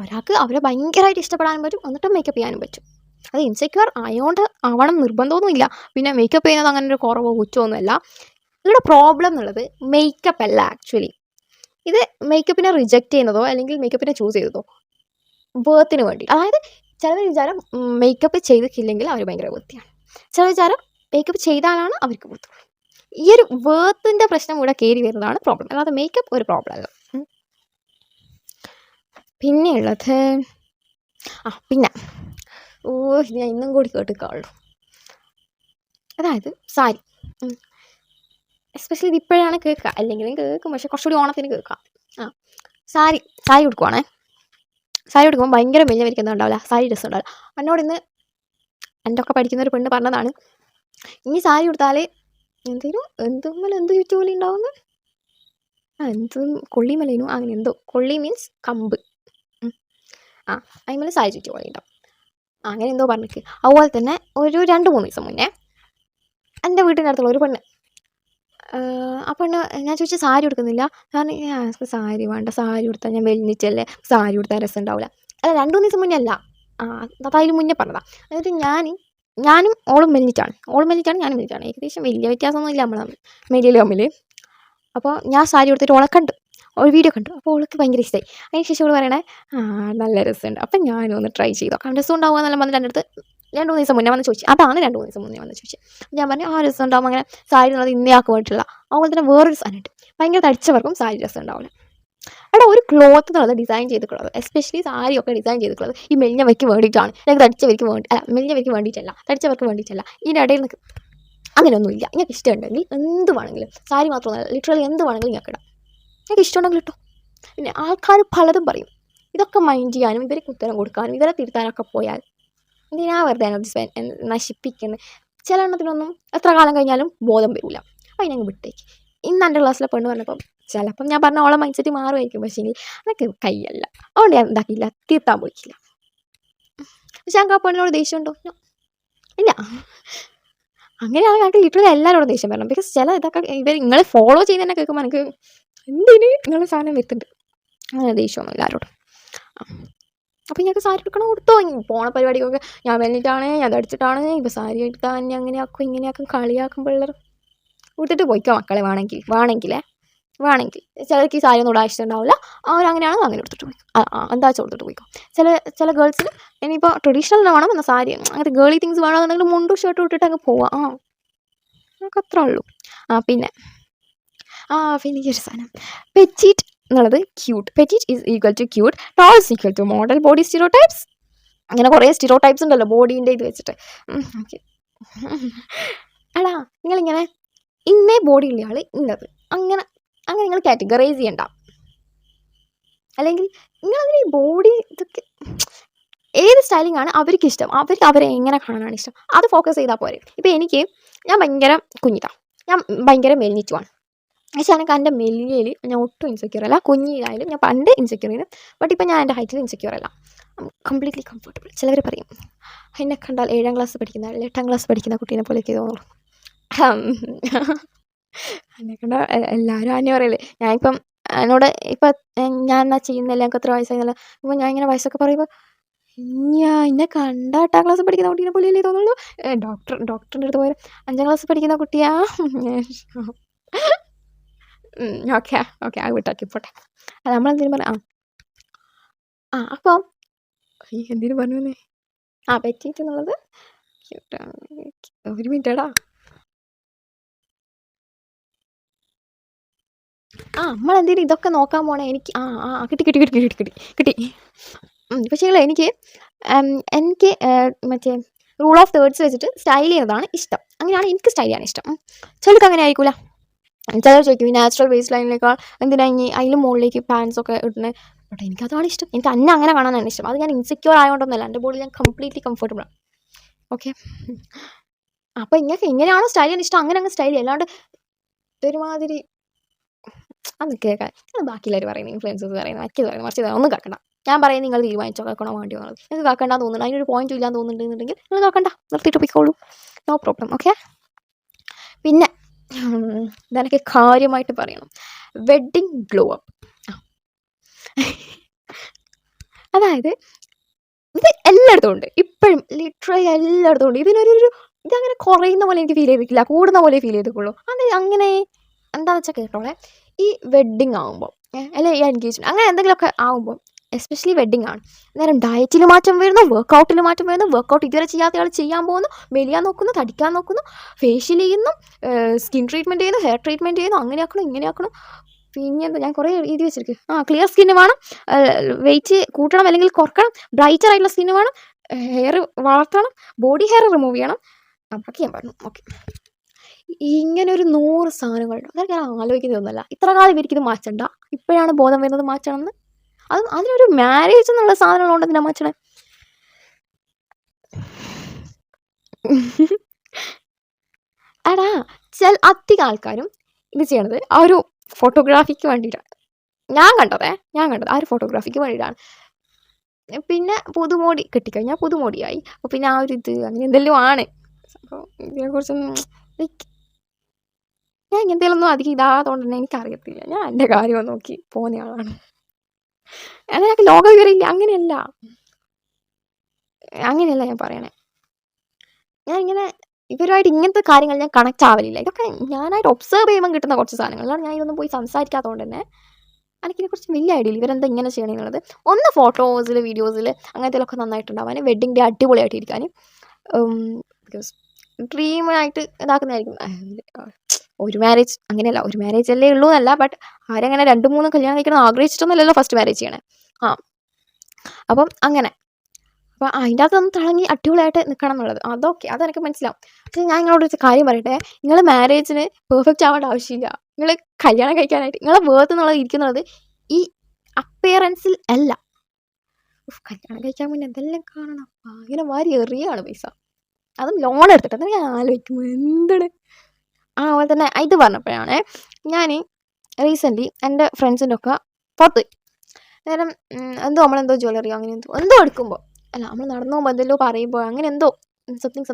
ഒരാൾക്ക് അവരെ ഭയങ്കരമായിട്ട് ഇഷ്ടപ്പെടാനും പറ്റും, എന്നിട്ടും മേക്കപ്പ് ചെയ്യാനും പറ്റും. അത് ഇൻസെക്യൂർ ആയതുകൊണ്ട് ആവണം നിർബന്ധമൊന്നുമില്ല. പിന്നെ മേക്കപ്പ് ചെയ്യുന്നത് അങ്ങനെ ഒരു കുറവോ കുറ്റമൊന്നുമല്ല. ഇവിടെ പ്രോബ്ലം എന്നുള്ളത് മേക്കപ്പ് അല്ല. ആക്ച്വലി ഇത് മേക്കപ്പിനെ റിജക്റ്റ് ചെയ്യുന്നതോ അല്ലെങ്കിൽ മേക്കപ്പിനെ ചൂസ് ചെയ്തതോ വേർത്തിന് വേണ്ടി. അതായത് ചിലവർ വിചാരം മേക്കപ്പ് ചെയ്തിട്ടില്ലെങ്കിൽ അവർ ഭയങ്കര വൃത്തിയാണ്, ചില വിചാരം മേക്കപ്പ് ചെയ്താലാണ് അവർക്ക് വൃത്തിയുള്ളൂ. ഈ ഒരു വേർത്തിൻ്റെ പ്രശ്നം ഇവിടെ കയറി വരുന്നതാണ് പ്രോബ്ലം, അല്ലാതെ മേക്കപ്പ് ഒരു പ്രോബ്ലം അല്ല. പിന്നെയുള്ളത് പിന്നെ ഞാൻ ഇന്നും കൂടി കേട്ടിക്കാളുള്ളൂ. അതായത് സാരി, എസ്പെഷ്യലി ഇത് ഇപ്പോഴാണ് കേൾക്കുക, അല്ലെങ്കിലും കേൾക്കും, പക്ഷെ കുറച്ചുകൂടി ഓണത്തിന് കേൾക്കാം. സാരി കൊടുക്കുവാണേ. സാരി കൊടുക്കുമ്പോൾ ഭയങ്കര വലിയവർക്കൊന്നും ഉണ്ടാവില്ല, സാരി ഡ്രസ്സ് ഉണ്ടാവില്ല. എന്നോട് ഇന്ന് എൻ്റെ ഒക്കെ പഠിക്കുന്ന ഒരു പെണ്ണ് പറഞ്ഞതാണ്, ഇനി സാരി കൊടുത്താൽ എന്ത് ചുറ്റുപോലെ ഉണ്ടാവുന്നു, കൊള്ളിമലേനു അങ്ങനെ എന്തോ, കൊള്ളി മീൻസ് കമ്പ്, അതിന്മേൽ സാരി ചുറ്റുപോലെ ഉണ്ടാവും, അങ്ങനെ എന്തോ പറഞ്ഞിട്ട്. അതുപോലെ തന്നെ ഒരു 2-3 ദിവസം മുന്നേ എൻ്റെ വീട്ടിൻ്റെ അടുത്തുള്ള ഒരു പെണ്ണ്, ആ പെണ്ണ് ഞാൻ ചോദിച്ചാൽ സാരി കൊടുക്കുന്നില്ല, കാരണം സാരി വേണ്ട, സാരി കൊടുത്താൽ ഞാൻ മെലിഞ്ഞിട്ടല്ലേ, സാരി കൊടുത്താൽ രസം ഉണ്ടാവില്ല. അല്ല, 2-3 ദിവസം മുന്നേ അല്ല, അതിന് മുന്നേ പറഞ്ഞതാണ്. എന്നിട്ട് ഞാനും ഓളും മെലിഞ്ഞിട്ടാണ്, ഞാനും മെലിഞ്ഞിട്ടാണ്, ഏകദേശം വലിയ വ്യത്യാസമൊന്നും ഇല്ല നമ്മളെ മെലിയലും തമ്മിൽ. അപ്പോൾ ഞാൻ സാരി കൊടുത്തിട്ട് ഓളെ കണ്ടു, ഒരു വീഡിയോ കണ്ടു. അപ്പോൾ ഓൾക്ക് ഭയങ്കര ഇഷ്ടമായി. അതിന് ശേഷം ഓൾ പറയണേ നല്ല രസമുണ്ട്, അപ്പം ഞാനൊന്ന് ട്രൈ ചെയ്തു നോക്കാം, രസം ഉണ്ടാവുക എന്നെല്ലാം വന്നിട്ട് എൻ്റെ അടുത്ത് 2-3 ദിവസം മുന്നേ വന്ന് ചോദിച്ചു. അതാണ് 2-3 ദിവസം മുന്നേ വന്ന് ചോദിച്ചത്. ഞാൻ പറഞ്ഞു രസം ഉണ്ടാവും, അങ്ങനെ സാരി എന്നുള്ളത് ഇന്നയാൾക്ക് വേണ്ടിയിട്ടുള്ള. അതുപോലെ തന്നെ വേറൊരു സാധനമുണ്ട്, ഭയങ്കര തടിച്ചവർക്കും സാരി രസം ഉണ്ടാവില്ല. ഒരു ക്ലോത്ത് എന്നുള്ളത് ഡിസൈൻ ചെയ്തിട്ടുള്ളത്, എസ്പെഷ്യലി സാരിയൊക്കെ ഡിസൈൻ ചെയ്തിട്ടുള്ളത് ഈ മെലിഞ്ഞവർക്ക് വേണ്ടിയിട്ടാണ്, അല്ലെങ്കിൽ മെലിഞ്ഞവർക്ക് വേണ്ടിയിട്ടല്ല, തടിച്ചവർക്ക് വേണ്ടിയിട്ടല്ല. ഇതിൻ്റെ ഇടയിൽ നിന്ന് അങ്ങനെയൊന്നുമില്ല. നിങ്ങൾക്ക് ഇഷ്ടമുണ്ടെങ്കിൽ എന്ത് വേണമെങ്കിലും, സാരി മാത്രമല്ല, ലിറ്ററലി എന്ത് വേണമെങ്കിലും നിങ്ങൾക്ക് ഇടാം, നിങ്ങൾക്ക് ഇഷ്ടമുണ്ടെങ്കിൽ ഇട്ടോ. പിന്നെ ആൾക്കാർ പലതും പറയും, ഇതൊക്കെ മൈൻഡ് ചെയ്യാനും ഇവർക്ക് ഉത്തരം കൊടുക്കാനും ഇവരെ തിരുത്താനൊക്കെ പോയാൽ എന്തിനാ വെറുതെ എനർജി നശിപ്പിക്കുന്നത്. ചില എണ്ണത്തിനൊന്നും എത്ര കാലം കഴിഞ്ഞാലും ബോധം വരില്ല, അപ്പോൾ അതിനങ്ങ് വിട്ടേക്ക്. ഇന്ന് എൻ്റെ ക്ലാസ്സിലെ പെണ്ണ് പറഞ്ഞപ്പം ചിലപ്പം ഞാൻ പറഞ്ഞ ഓളെ മൈൻഡ് സെറ്റ് മാറുമായിരിക്കും, പക്ഷേ അതൊക്കെ കൈയല്ല, അതുകൊണ്ട് ഞാൻ എന്താക്കിയില്ല, തിരുത്താൻ പോയിക്കില്ല. പക്ഷെ ഞങ്ങൾക്ക് ആ പെണ്ണിനോട് ദേഷ്യമുണ്ടോ? ഇല്ല. അങ്ങനെയാണ് ഞങ്ങൾക്ക് ലിറ്ററലി എല്ലാവരോടും ദേഷ്യം വരണം. ബിക്കോസ് ചില ഇതൊക്കെ നിങ്ങൾ ഫോളോ ചെയ്യുന്നതന്നെ കേൾക്കുമ്പോൾ എനിക്ക് എന്തിന് നിങ്ങളുടെ സാധനം വരുത്തുന്നുണ്ട്, അങ്ങനെ ദേഷ്യമൊന്നും എല്ലാവരോടും. അപ്പോൾ ഞങ്ങൾക്ക് സാരി എടുക്കണം കൊടുത്തോ, പോണ പരിപാടിക്കൊക്കെ ഞാൻ വേണ്ടിയിട്ടാണ്, ഞാൻ തടിച്ചിട്ടാണ്, ഇപ്പോൾ സാരി എടുത്താൽ തന്നെ അങ്ങനെയാക്കും ഇങ്ങനെയാക്കും കളിയാക്കും പിള്ളേർ. കൊടുത്തിട്ട് പോയിക്കോ മക്കളെ, വേണമെങ്കിൽ ചിലർക്ക് ഈ സാരി ഒന്നും ഇടാൻ ഇഷ്ടം ഉണ്ടാവില്ല, അവരങ്ങനെയാണെങ്കിൽ അങ്ങനെ എടുത്തിട്ട് പോയിക്കോ, എന്താ വെച്ചാൽ കൊടുത്തിട്ട് പോയിക്കോ. ചില ഗേൾസിന് ഇനിയിപ്പോൾ ട്രഡീഷണൽ വേണം എന്നാൽ സാരി അങ്ങനത്തെ ഗേളി തിങ്സ് വേണമെന്നുണ്ടെങ്കിൽ മുണ്ടും ഷർട്ടും ഇട്ടിട്ട് അങ്ങ് പോവാം. നമുക്ക് അത്രേ ഉള്ളൂ. പിന്നെ ഈ ഒരു സാധനം പെറ്റീറ്റ് എന്നുള്ളത് cute, petite is equal to cute, tall is equal to model, body stereotypes, അങ്ങനെ കുറേ സ്റ്റീരിയോടൈപ്സ് ഉണ്ടല്ലോ ബോഡീൻ്റെ ഇത് വെച്ചിട്ട്. ഓക്കെ, എടാ നിങ്ങളിങ്ങനെ ഇന്നേ ബോഡി ഉള്ള ആൾ ഇന്നത് അങ്ങനെ നിങ്ങൾ കാറ്റഗറൈസ് ചെയ്യണ്ട. അല്ലെങ്കിൽ നിങ്ങളതിന് ഈ ബോഡി ഇതൊക്കെ ഏത് സ്റ്റൈലിംഗ് ആണ് അവർക്ക് ഇഷ്ടം, അവരെ എങ്ങനെ കാണാനാണ് ഇഷ്ടം, അത് ഫോക്കസ് ചെയ്താൽ പോരെ. ഇപ്പോൾ ഞാൻ ഭയങ്കര കുഞ്ഞിതാണ്, ഞാൻ ഭയങ്കര മെലിഞ്ഞിട്ടുമാണ്. പക്ഷേ എനിക്ക് എൻ്റെ മെലിഞ്ഞയിൽ ഞാൻ ഒട്ടും ഇൻസെക്യൂർ അല്ല, കുഞ്ഞിലായാലും ഞാൻ പണ്ട് ഇൻസെക്യൂർ ചെയ്തു, ബട്ട് ഇപ്പം ഞാൻ എൻ്റെ ഹൈറ്റിൽ ഇൻസെക്യൂർ അല്ല, കംപ്ലീറ്റ്ലി കംഫർട്ടബിൾ. ചിലവർ പറയും എന്നെ കണ്ടാൽ 7ാം ക്ലാസ് പഠിക്കുന്ന 8ാം ക്ലാസ് പഠിക്കുന്ന കുട്ടീനെ പോലെയൊക്കെ തോന്നുള്ളൂ. എന്നെ കണ്ടാൽ എല്ലാവരും ആനെ പറയല്ലേ. ഞാനിപ്പം എന്നോട് ഇപ്പം ഞാൻ എന്നാ ചെയ്യുന്നില്ല, എനിക്ക് എത്ര വയസ്സായിരുന്നില്ല, അപ്പോൾ ഞാൻ ഇങ്ങനെ വയസ്സൊക്കെ പറയുമ്പോൾ ഞാൻ എന്നെ കണ്ട 8ാം ക്ലാസ്സിൽ പഠിക്കുന്ന കുട്ടീനെ പോലെയല്ലേ തോന്നുള്ളൂ. ഡോക്ടറിൻ്റെ അടുത്ത് പോയാൽ 5ാം ക്ലാസ്സിൽ പഠിക്കുന്ന കുട്ടിയാ. ഓക്കെ ഓക്കെ, അത് വിട്ടാക്കി പോട്ടെ. അത് നമ്മളെന്തെങ്കിലും പറയാം. അപ്പോൾ എന്തിനു പറഞ്ഞു പറ്റിയിട്ടുള്ളത്. ഒരു മിനിറ്റടാ. നമ്മളെന്തെങ്കിലും ഇതൊക്കെ നോക്കാൻ പോണേ. എനിക്ക് കിട്ടി. പക്ഷേ എനിക്ക് മറ്റേ റൂൾ ഓഫ് തേർഡ്സ് വെച്ചിട്ട് സ്റ്റൈൽ ചെയ്യുന്നതാണ് ഇഷ്ടം. അങ്ങനെയാണ് എനിക്ക് സ്റ്റൈൽ ചെയ്യാൻ ഇഷ്ടം. ചിലർക്ക് അങ്ങനെ ആയിരിക്കില്ല. ചിലർ ചോദിക്കും ഈ നാച്ചുറൽ വേസ്റ്റ് ലൈനിനേക്കാൾ എന്തിനാ ഇനി അതിലും മുകളിലേക്ക് പാൻസൊക്കെ ഇടുന്നത്. ബട്ട് എനിക്കതാണ് ഇഷ്ടം. എനിക്ക് അങ്ങനെ കാണാനാണ് ഇഷ്ടം. അത് ഞാൻ ഇൻസെക്യൂർ ആയതുകൊണ്ടൊന്നുമല്ല. എൻ്റെ ബോഡി ഞാൻ കംപ്ലീറ്റ്ലി കംഫർട്ടബിൾ ആണ്. ഓക്കെ, അപ്പോൾ ഇങ്ങനെയാണോ സ്റ്റൈൽ ചെയ്യാൻ ഇഷ്ടം അങ്ങനെ അങ്ങ് സ്റ്റൈൽ ചെയ്യുക. അല്ലാണ്ട് ഒരുമാതിരി അത് കേൾക്കാൻ ബാക്കിയുള്ളവർ പറയുന്നത്, ഇൻഫ്ലുവൻസേഴ്സ് പറയുന്നത്, മറ്റേത് പറയുന്നത്, മറിച്ച് ഒന്നും കേൾക്കണ്ട. ഞാൻ പറയുന്നത് നിങ്ങൾ തീരുമാനിച്ചോ കേൾക്കണോ വേണ്ടിയോ എന്നുള്ളത്. നിങ്ങൾക്ക് കേൾക്കണ്ടെന്ന് തോന്നുന്നുണ്ട്, അതിനൊരു പോയിന്റ് ഇല്ലാന്ന് തോന്നുന്നുണ്ടെന്നുണ്ടെങ്കിൽ നിങ്ങൾ കേൾക്കണ്ട, നിർത്തിയിട്ട് പോയിക്കോളൂ. No problem. ഓക്കെ, പിന്നെ ഇതെനിക്ക് കാര്യമായിട്ട് പറയണം. Wedding glow up. അതായത് ഇത് എല്ലായിടത്തും ഉണ്ട്. ഇപ്പോഴും ലിറ്ററലി എല്ലായിടത്തും ഉണ്ട്. ഇതങ്ങനെ കുറയുന്ന പോലെ എനിക്ക് ഫീൽ ചെയ്തിട്ടില്ല, കൂടുന്ന പോലെ ഫീൽ ചെയ്തിട്ടുള്ളൂ. അത് അങ്ങനെ എന്താണെന്ന് വെച്ചാൽ കേട്ടോളെ, ഈ വെഡ്ഡിങ് ആകുമ്പോൾ അല്ലെങ്കിൽ ഈ എൻഗേജ്മെൻറ്റ് അങ്ങനെ എന്തെങ്കിലുമൊക്കെ ആകുമ്പോൾ, എസ്പെഷ്യലി വെഡ്ഡിങ് ആണ്, അന്നേരം ഡയറ്റിൽ മാറ്റം വരുന്നു, വർക്കൗട്ടിൽ മാറ്റം വരുന്നു. വർക്കൗട്ട് ഇതുവരെ ചെയ്യാത്ത ആൾ ചെയ്യാൻ പോകുന്നു, മെലിയാൻ നോക്കുന്നു, തടിക്കാൻ നോക്കുന്നു, ഫേഷ്യൽ ചെയ്യുന്നു, സ്കിൻ ട്രീറ്റ്മെൻറ്റ് ചെയ്യുന്നു, ഹെയർ ട്രീറ്റ്മെൻറ്റ് ചെയ്യുന്നു, അങ്ങനെ ആക്കണം ഇങ്ങനെ ആക്കണം. പിന്നെ എന്താ, ഞാൻ കുറേ എഴുതി വെച്ചിരിക്കും. ക്ലിയർ സ്കിന്ന് വേണം, വെയിറ്റ് കൂട്ടണം അല്ലെങ്കിൽ കുറക്കണം, ബ്രൈറ്റർ ആയിട്ടുള്ള സ്കിന്ന് വേണം, ഹെയർ വളർത്തണം, ബോഡി ഹെയർ റിമൂവ് ചെയ്യണം. അതൊക്കെ ഞാൻ പറഞ്ഞു. ഓക്കെ, ഇങ്ങനെ ഒരു 100 സാധനങ്ങളുണ്ട്. അതൊക്കെ ഞാൻ ആലോചിക്കുന്നതൊന്നുമല്ല. ഇത്ര കാലം ഇവർക്കിത് മാറ്റണ്ട, ഇപ്പോഴാണ് ബോധം വരുന്നത് മാറ്റണമെന്ന്. അതിനൊരു മാരേജ് എന്നുള്ള സാധനങ്ങളുണ്ട് എന്തിനാ മാറ്റണേ. എടാ, അധികം ആൾക്കാരും ഇത് ചെയ്യണത് ആ ഒരു ഫോട്ടോഗ്രാഫിക്ക് വേണ്ടിയിട്ടാണ്. ഞാൻ കണ്ടത് ആ ഒരു ഫോട്ടോഗ്രാഫിക്ക് വേണ്ടിയിട്ടാണ്. പിന്നെ പുതുമോടി കിട്ടിക്കഴിഞ്ഞാൽ പുതുമോടിയായി. അപ്പോൾ പിന്നെ ആ ഒരു ഇത് അങ്ങനെ എന്തെല്ലാം ആണ്. അപ്പോൾ ഇതിനെക്കുറിച്ചൊന്നും ഞാൻ ഇങ്ങനത്തേലൊന്നും അധികം ഇതായതുകൊണ്ട് തന്നെ എനിക്കറിയത്തില്ല. ഞാൻ എൻ്റെ കാര്യം നോക്കി പോകുന്ന ആളാണ്. ഞങ്ങൾക്ക് ലോകവിവരമില്ല. അങ്ങനെയല്ല ഞാൻ പറയണേ. ഞാൻ ഇങ്ങനെ ഇവരുമായിട്ട് ഇങ്ങനത്തെ കാര്യങ്ങൾ ഞാൻ കണക്റ്റ് ആവലില്ല. ഇതൊക്കെ ഞാനായിട്ട് ഒബ്സർവ് ചെയ്യുമ്പോൾ കിട്ടുന്ന കുറച്ച് സാധനങ്ങൾ. അതാണ് ഞാൻ ഇതൊന്നും പോയി സംസാരിക്കാത്തതുകൊണ്ട് തന്നെ എനിക്കിതിനെക്കുറിച്ച് വലിയ ഐഡിയ ഇല്ല. ഇവരെന്താ ഇങ്ങനെ ചെയ്യണമെന്നുള്ളത്. ഒന്ന് ഫോട്ടോസിൽ വീഡിയോസിൽ അങ്ങനത്തേലൊക്കെ നന്നായിട്ടുണ്ടാവാൻ, വെഡ്ഡിങ് ഡേ അടിപൊളിയായിട്ടിരിക്കാൻ, ബിക്കോസ് ഡ്രീമായിട്ട് ഇതാക്കുന്നതായിരിക്കും. ഒരു മാരേജ് അങ്ങനെയല്ല, ഒരു മാരേജ് അല്ലേ ഉള്ളൂ എന്നല്ല. ബട്ട് ആരങ്ങനെ 2-3 കല്യാണം കഴിക്കണം ആഗ്രഹിച്ചിട്ടൊന്നുമല്ലല്ലോ ഫസ്റ്റ് മാരേജ് ചെയ്യണേ. അപ്പം അങ്ങനെ. അപ്പോൾ അതിൻ്റെ അകത്തൊന്ന് തിളങ്ങി അടിപൊളിയായിട്ട് നിൽക്കണം എന്നുള്ളത് അതൊക്കെ അതെനിക്ക് മനസ്സിലാവും. പക്ഷേ ഞാൻ നിങ്ങളോടൊരു കാര്യം പറയട്ടെ, നിങ്ങൾ മാരേജിന് പെർഫെക്റ്റ് ആവേണ്ട ആവശ്യമില്ല. നിങ്ങൾ കല്യാണം കഴിക്കാനായിട്ട് നിങ്ങളെ വേർത്ത് എന്നുള്ളത് ഇരിക്കുന്നത് ഈ അപ്പിയറൻസിൽ അല്ല. കല്യാണം കഴിക്കാൻ മുന്നേ എന്തെല്ലാം കാണണം, അങ്ങനെ വാരി എറിയാണ് പൈസ, അതും ലോൺ എടുത്തിട്ട്. അതാണ് ഞാൻ ആലോചിക്കും എന്താണ്. അതുപോലെ തന്നെ ഇത് പറഞ്ഞപ്പോഴാണ് ഞാൻ റീസെൻ്റ്ലി എൻ്റെ ഫ്രണ്ട്സിൻ്റെ ഒക്കെ പുറത്ത് നേരം നമ്മളെന്തോ ജ്വല്ലറിയോ അങ്ങനെ എന്തോ എടുക്കുമ്പോൾ, അല്ല നമ്മൾ നടന്നു പോകുമ്പോൾ എന്തെല്ലോ പറയുമ്പോൾ അങ്ങനെ എന്തോ സംതിങ്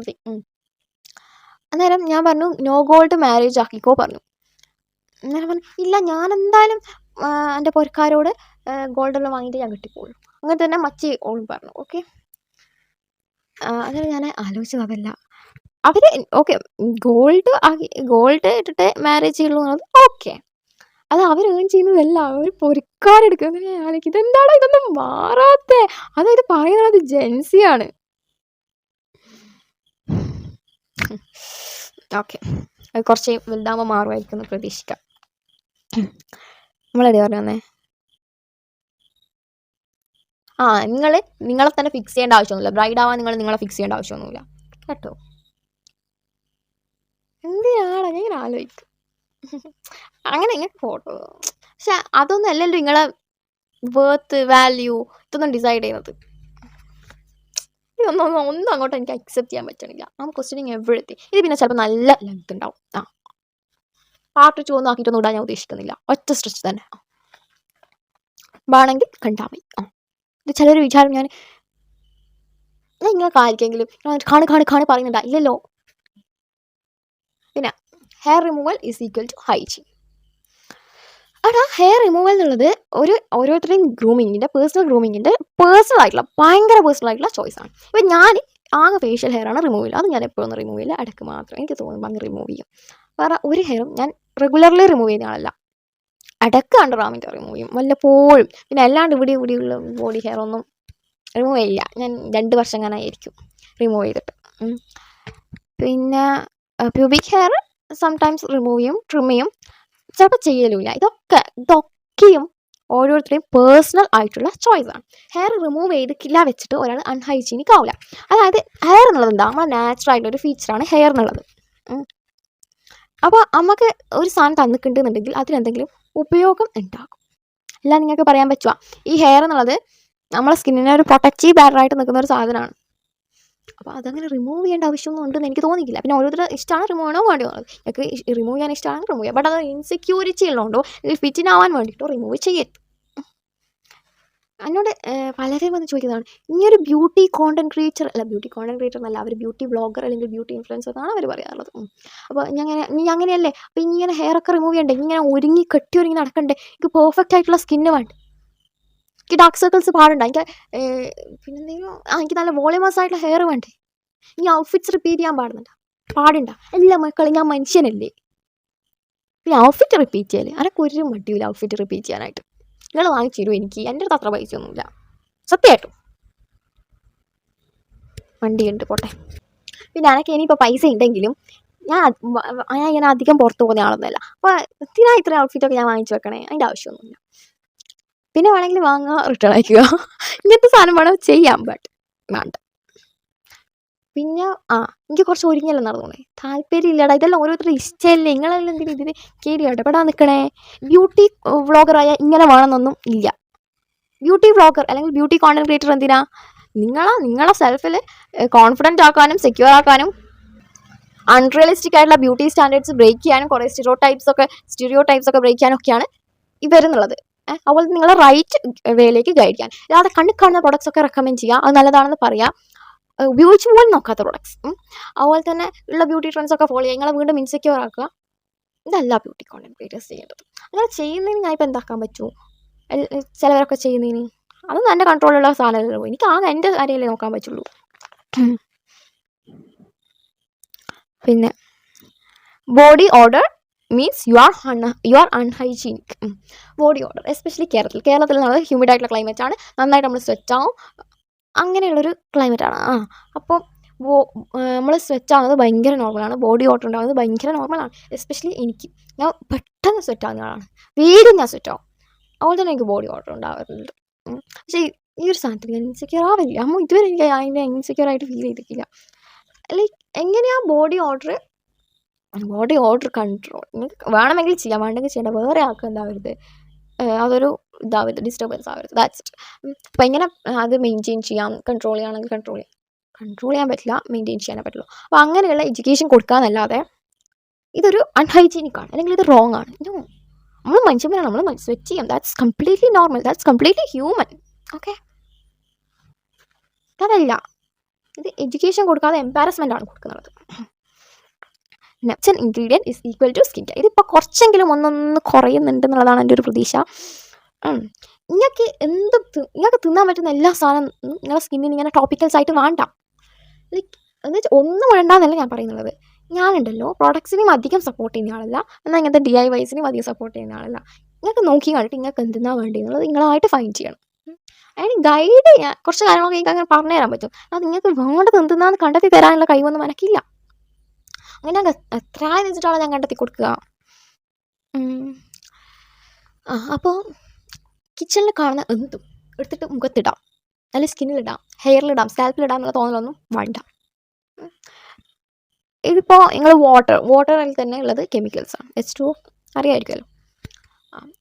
അന്നേരം ഞാൻ പറഞ്ഞു നോ ഗോൾഡ് മാരേജ് ആക്കിക്കോ പറഞ്ഞു. അന്നേരം പറഞ്ഞു ഇല്ല, ഞാൻ എന്തായാലും എൻ്റെ പുരക്കാരോട് ഗോൾഡെല്ലാം വാങ്ങിയിട്ട് ഞാൻ കെട്ടിക്കോളൂ. അങ്ങനെ തന്നെ മച്ചി ഓളും പറഞ്ഞു. ഓക്കെ, അന്നേരം ഞാൻ ആലോചിച്ചത് അതല്ല, അവർ ഓക്കെ ഗോൾഡ് ഇട്ടിട്ട് മാരേജ് ചെയ്യുള്ളൂ എന്നുള്ളത് ഓക്കെ, അത് അവർ ഏൺ ചെയ്യുന്നതല്ല, അവർ പൊരിക്കാരെടുക്കുന്നത്. ഞാൻ ആലോചിക്കും ഇതെന്താണോ ഇതൊന്നും മാറാത്തേ. അതായത് പറയുന്നത് ജെൻസിയാണ്. ഓക്കെ, അത് കുറച്ച് വലുതാകുമ്പോൾ മാറുമായിരിക്കും എന്ന് പ്രതീക്ഷിക്കാം. നമ്മളെവിടെ പറഞ്ഞേ? നിങ്ങളെ തന്നെ ഫിക്സ് ചെയ്യേണ്ട ആവശ്യമൊന്നുമില്ല. ബ്രൈഡ് ആവാൻ നിങ്ങളെ ഫിക്സ് ചെയ്യേണ്ട ആവശ്യമൊന്നുമില്ല കേട്ടോ. എന്തിനാണ് ഞാൻ ആലോചിക്കും അങ്ങനെ ഇങ്ങനെ ഫോട്ടോ. പക്ഷെ അതൊന്നും അല്ലല്ലോ നിങ്ങളെ വേർത്ത് വാല്യൂ ഇതൊന്നും ഡിസൈഡ് ചെയ്യുന്നത്. ഒന്നും അങ്ങോട്ട് എനിക്ക് അക്സെപ്റ്റ് ചെയ്യാൻ പറ്റണില്ല. Questioning everything. ഇത് പിന്നെ ചിലപ്പോൾ നല്ല ലെങ്ത് ഉണ്ടാവും. പാർട്ട് 2 ഒന്നും ആക്കിയിട്ടൊന്നും ഇടാൻ ഞാൻ ഉദ്ദേശിക്കുന്നില്ല. ഒറ്റ സ്ട്രെച്ച് തന്നെ വേണമെങ്കിൽ കണ്ടാൽ മതി. ഇത് ചിലർ വിചാരം ഞാൻ നിങ്ങൾക്ക് ആർക്കെങ്കിലും കാണി പറയുന്നുണ്ടാ? ഇല്ലല്ലോ. പിന്നെ hair removal is equal to hygiene. എടാ ഹെയർ റിമൂവൽ എന്നുള്ളത് ഓരോരുത്തരുടെയും പേഴ്സണൽ ആയിട്ടുള്ള ഭയങ്കര പേഴ്സണൽ ആയിട്ടുള്ള ചോയ്സാണ്. ഇപ്പം ഞാൻ ആകെ ഫേഷ്യൽ ഹെയറാണ് റിമൂവ് ചെയ്യുക. അത് ഞാൻ എപ്പോഴൊന്നും റിമൂവ് ചെയ്യില്ല, ഇടയ്ക്ക് മാത്രം എനിക്ക് തോന്നുമ്പോൾ അങ്ങ് റിമൂവ് ചെയ്യും. വേറെ ഒരു ഹെയറും ഞാൻ റെഗുലർലി റിമൂവ് ചെയ്യുന്ന ആളല്ല. ഇടയ്ക്ക് അണ്ടർ ആമിൻ്റെ റിമൂവ് ചെയ്യും വല്ലപ്പോഴും. പിന്നെ അല്ലാണ്ട് ഇവിടെയുള്ള ബോഡി ഹെയർ ഒന്നും റിമൂവ് ചെയ്യില്ല. ഞാൻ 2 വർഷം ആയിരിക്കും റിമൂവ് ചെയ്തിട്ട്. പിന്നെ പ്യൂബിക് ഹെയർ സംടൈംസ് റിമൂവ് ചെയ്യും, ട്രിം ചെയ്യും, ചിലപ്പോൾ ചെയ്യലുമില്ല. ഇതൊക്കെയും ഓരോരുത്തരുടെയും പേഴ്സണൽ ആയിട്ടുള്ള ചോയ്സാണ്. ഹെയർ റിമൂവ് ചെയ്തിട്ടില്ല വെച്ചിട്ട് ഒരാൾ അൺഹൈജീനിക് ആവില്ല. അതായത് ഹെയർ എന്നുള്ളത് എന്താ, നമ്മുടെ നാച്ചുറൽ ആയിട്ടുള്ളൊരു ഫീച്ചറാണ് ഹെയർ എന്നുള്ളത്. അപ്പോൾ നമുക്ക് ഒരു സാധനം തന്നിട്ടുണ്ടെന്നുണ്ടെങ്കിൽ അതിനെന്തെങ്കിലും ഉപയോഗം ഉണ്ടാകും. അല്ല നിങ്ങൾക്ക് പറയാൻ പറ്റുക ഈ ഹെയർ എന്നുള്ളത് നമ്മളെ സ്കിന്നിനെ ഒരു പ്രൊട്ടക്റ്റീവ് ബാരിയറായിട്ട് നിൽക്കുന്ന ഒരു സാധനമാണ്. അപ്പോൾ അതങ്ങനെ റിമൂവ് ചെയ്യേണ്ട ആവശ്യമൊന്നും ഉണ്ടെന്ന് എനിക്ക് തോന്നിയില്ല. പിന്നെ ഓരോരുത്തർ ഇഷ്ടമാണ് റിമൂവ് ചെയ്യണോ വേണ്ടി തോന്നുന്നത്. എനിക്ക് റിമൂവ് ചെയ്യാൻ ഇഷ്ടമാണ് റിമൂവ് ചെയ്യാം. ബട്ട് അത് ഇൻസെക്യൂരിറ്റി ഉള്ളതുകൊണ്ടോ ഫിറ്റിനാവാൻ വേണ്ടിയിട്ടോ റിമൂവ് ചെയ്യരുത്. എന്നോട് പലരും വന്ന് ചോദിക്കുന്നതാണ്, ഇനിയൊരു ബ്യൂട്ടി കോണ്ടന്റ് ക്രിയേറ്റർ എന്നല്ല, അവർ ബ്യൂട്ടി വ്ളോഗർ അല്ലെങ്കിൽ ബ്യൂട്ടി ഇൻഫ്ലുവൻസർ എന്നാണ് അവർ പറയാറുള്ളത്. അപ്പോൾ നീ അങ്ങനെയല്ലേ, അപ്പോൾ ഇങ്ങനെ ഹെയർ ഒക്കെ റിമൂവ് ചെയ്യണ്ടേ, ഇങ്ങനെ കെട്ടി ഒരുങ്ങി നടക്കണ്ടേ, എനിക്ക് പെർഫെക്റ്റ് ആയിട്ടുള്ള സ്കിന്ന് വേണ്ട, എനിക്ക് ഡാർക്ക് സർക്കിൾസ് പാടുണ്ട, എനിക്ക് പിന്നെന്തെങ്കിലും എനിക്ക് നല്ല വോളിയമസ് ആയിട്ടുള്ള ഹെയർ വേണ്ടേ, ഇനി ഔട്ട്ഫിറ്റ്സ് റിപ്പീറ്റ് ചെയ്യാൻ പാടണ്ട. എല്ലാ മക്കളും ഞാൻ മനുഷ്യനല്ലേ, പിന്നെ ഔട്ട്ഫിറ്റ് റിപ്പീറ്റ് ചെയ്യല്ലേ, അതൊക്കെ ഒരു മടിയില്ല ഔട്ട്ഫിറ്റ് റിപ്പീറ്റ് ചെയ്യാനായിട്ട്. നിങ്ങൾ വാങ്ങിച്ചു തരും എനിക്ക്, എൻ്റെ അടുത്ത് അത്ര പൈസ ഒന്നുമില്ല സത്യമായിട്ടും. വണ്ടിയുണ്ട് പോട്ടെ. പിന്നെ എനിക്ക് ഇനിയിപ്പോൾ പൈസ ഉണ്ടെങ്കിലും ഞാൻ ഇങ്ങനെ അധികം പുറത്ത് പോകുന്ന ആളൊന്നുമല്ല. അപ്പോൾ ഇത്ര ഔട്ട്ഫിറ്റൊക്കെ ഞാൻ വാങ്ങിച്ചു വെക്കണേ, അതിൻ്റെ ആവശ്യമൊന്നുമില്ല. പിന്നെ വേണമെങ്കിൽ വാങ്ങുക, റിട്ടേൺ അയക്കുക, ഇങ്ങനത്തെ സാധനം വേണം ചെയ്യാം, ബട്ട് വേണ്ട. പിന്നെ എനിക്ക് കുറച്ച് ഒരുങ്ങിയല്ലോ നടന്നോളേ, താല്പര്യം ഇല്ലടാ, ഇതെല്ലാം ഓരോരുത്തരുടെ ഇഷ്ടമല്ലേ, നിങ്ങളെല്ലാം എന്തെങ്കിലും ഇതിന് കയറി ഇടപെടാൻ നിൽക്കണേ. ബ്യൂട്ടി വ്ളോഗറായ ഇങ്ങനെ വേണമെന്നൊന്നും ഇല്ല. ബ്യൂട്ടി വ്ളോഗർ അല്ലെങ്കിൽ ബ്യൂട്ടി കോണ്ടന്റ് ക്രിയേറ്റർ എന്തിനാ, നിങ്ങളെ സെൽഫിൽ കോൺഫിഡൻറ്റ് ആക്കാനും സെക്യൂർ ആക്കാനും അൺറിയലിസ്റ്റിക് ആയിട്ടുള്ള ബ്യൂട്ടി സ്റ്റാൻഡേർഡ്സ് ബ്രേക്ക് ചെയ്യാനും കുറേ സ്റ്റീരിയോ ടൈപ്സ് ഒക്കെ ബ്രേക്ക് ചെയ്യാനൊക്കെയാണ് ഇവരെന്നുള്ളത്. അതുപോലെ നിങ്ങളെ റൈറ്റ് വേയിലേക്ക് ഗൈഡ് ചെയ്യാൻ, അല്ലാതെ കണ്ണിൽ കാണുന്ന പ്രൊഡക്ട്സ് ഒക്കെ റെക്കമെൻഡ് ചെയ്യുക, അത് നല്ലതാണെന്ന് പറയാം, ഉപയോഗിച്ച് പോലും നോക്കാത്ത പ്രൊഡക്ട്സ്. അതുപോലെ തന്നെ ഉള്ള ബ്യൂട്ടി ട്രെൻഡ്സ് ഒക്കെ ഫോളോ ചെയ്യുക, നിങ്ങളെ വീണ്ടും ഇൻസെക്യൂർ ആക്കുക. ഇതല്ല ബ്യൂട്ടി കോണ്ടന്റ് ക്രിയേറ്റേഴ്സ് ചെയ്യേണ്ടത്. അങ്ങനെ ചെയ്യുന്നതിന് ഞാൻ ഇപ്പോൾ എന്താക്കാൻ പറ്റുമോ, ചിലവരൊക്കെ ചെയ്യുന്നതിന് അതൊന്നും എൻ്റെ കൺട്രോളിലുള്ള സാധനമല്ലല്ലോ, എനിക്ക് ആകെ എൻ്റെ കാര്യമല്ലേ നോക്കാൻ പറ്റുള്ളൂ. പിന്നെ body order means you are unhygienic. Body order especially കേരളത്തിൽ നമ്മൾ ഹ്യൂമിഡ് ആയിട്ടുള്ള ക്ലൈമറ്റ് ആണ്, നന്നായിട്ട് നമ്മൾ സ്വെറ്റ് ആവും, അങ്ങനെയുള്ളൊരു ക്ലൈമറ്റാണ്. അപ്പോൾ നമ്മൾ സ്വെറ്റ് ആവുന്നത് ഭയങ്കര നോർമലാണ്, ബോഡി ഓർഡർ ഉണ്ടാകുന്നത് ഭയങ്കര നോർമലാണ്. എസ്പെഷ്യലി ഞാൻ പെട്ടെന്ന് സ്വെറ്റ് ആവുന്ന ആളാണ്, വേഗം ഞാൻ സ്വെറ്റ് ആവും, അതുപോലെ തന്നെ എനിക്ക് ബോഡി ഓർഡർ ഉണ്ടാവാറുണ്ട്. പക്ഷേ ഈ ഒരു സാധനത്തിൽ ഞാൻ ഇൻസെക്യൂർ ആവില്ല. ഇതുവരെ എനിക്ക് അതിൻ്റെ ഇൻസെക്യൂർ ആയിട്ട് ഫീൽ ചെയ്തിട്ടില്ല. ലൈക്ക് എങ്ങനെയാണ് ബോഡി ഓർഡർ കൺട്രോൾ നിങ്ങൾക്ക് വേണമെങ്കിൽ ചെയ്യാം, വേണ്ടെങ്കിൽ ചെയ്യേണ്ട, വേറെ ആൾക്ക് എന്താവരുത്, അതൊരു ഡിസ്റ്റർബൻസ് ആവരുത്, ദാറ്റ്സ് ഇറ്റ്. അപ്പോൾ എങ്ങനെ അത് മെയിൻറ്റെയിൻ ചെയ്യാം, കൺട്രോൾ ചെയ്യുകയാണെങ്കിൽ കൺട്രോൾ ചെയ്യാൻ പറ്റില്ല, മെയിൻറ്റെയിൻ ചെയ്യാനേ പറ്റുള്ളൂ. അപ്പോൾ അങ്ങനെയുള്ള എഡ്യൂക്കേഷൻ കൊടുക്കാന്നല്ലാതെ ഇതൊരു അൺഹൈജീനിക് ആണ് അല്ലെങ്കിൽ ഇത് റോങ് ആണ്. നമ്മൾ മനുഷ്യന്മാരാണ്, നമ്മൾ സ്വെറ്റ് ചെയ്യാം, that's completely normal, that's completely human. Okay, അതല്ല ഇത് എഡ്യൂക്കേഷൻ കൊടുക്കാതെ എംപാരസ്മെൻ്റ് ആണ് കൊടുക്കുന്നത്. Next ingredient is equal to skin care. ഇതിപ്പോൾ കുറച്ചെങ്കിലും ഒന്നൊന്ന് കുറയുന്നുണ്ടെന്നുള്ളതാണ് എൻ്റെ ഒരു പ്രതീക്ഷ. നിങ്ങൾക്ക് നിങ്ങൾക്ക് തിന്നാൻ പറ്റുന്ന എല്ലാ സാധനം നിങ്ങളുടെ സ്കിന്നിന് ഇങ്ങനെ ടോപ്പിക്കൽസ് ആയിട്ട് വേണ്ട. ലൈക്ക് എന്ന് വെച്ചാൽ ഒന്നും വേണ്ടെന്നല്ല ഞാൻ പറയുന്നത്. ഞാനുണ്ടല്ലോ പ്രോഡക്ട്സിനെയും അധികം സപ്പോർട്ട് ചെയ്യുന്ന ആളല്ല, എന്നാൽ ഇങ്ങനത്തെ DIYസിനെയും അധികം സപ്പോർട്ട് ചെയ്യുന്ന ആളല്ല. നിങ്ങൾക്ക് നോക്കി കണ്ടിട്ട് നിങ്ങൾക്ക് എന്തെന്നാ വേണ്ടതെന്നുള്ളത് നിങ്ങളായിട്ട് ഫൈൻഡ് ചെയ്യണം. അതിന് ഗൈഡ് ചെയ്യാൻ കുറച്ച് കാര്യങ്ങളൊക്കെ എനിക്ക് അങ്ങനെ പറഞ്ഞു തരാൻ പറ്റും. അത് നിങ്ങൾക്ക് വേണ്ടത് എന്തെന്നാന്ന് കണ്ടെത്തി തരാനുള്ള കഴിവൊന്നും എനിക്കില്ല. അങ്ങനെ എത്രയാണെന്ന് വെച്ചിട്ടാണ് ഞാൻ കണ്ടെത്തി കൊടുക്കുക. അപ്പോൾ കിച്ചണിൽ കാണുന്ന എന്തും എടുത്തിട്ട് മുഖത്തിടാം, അല്ലെങ്കിൽ സ്കിന്നിലിടാം, ഹെയറിലിടാം, സ്കാൽപ്പിലിടാം എന്നുള്ള തോന്നലൊന്നും വേണ്ട. ഇതിപ്പോൾ നിങ്ങൾ വാട്ടറിൽ തന്നെ ഉള്ളത് കെമിക്കൽസാണ്, H2O അറിയാമായിരിക്കുമല്ലോ.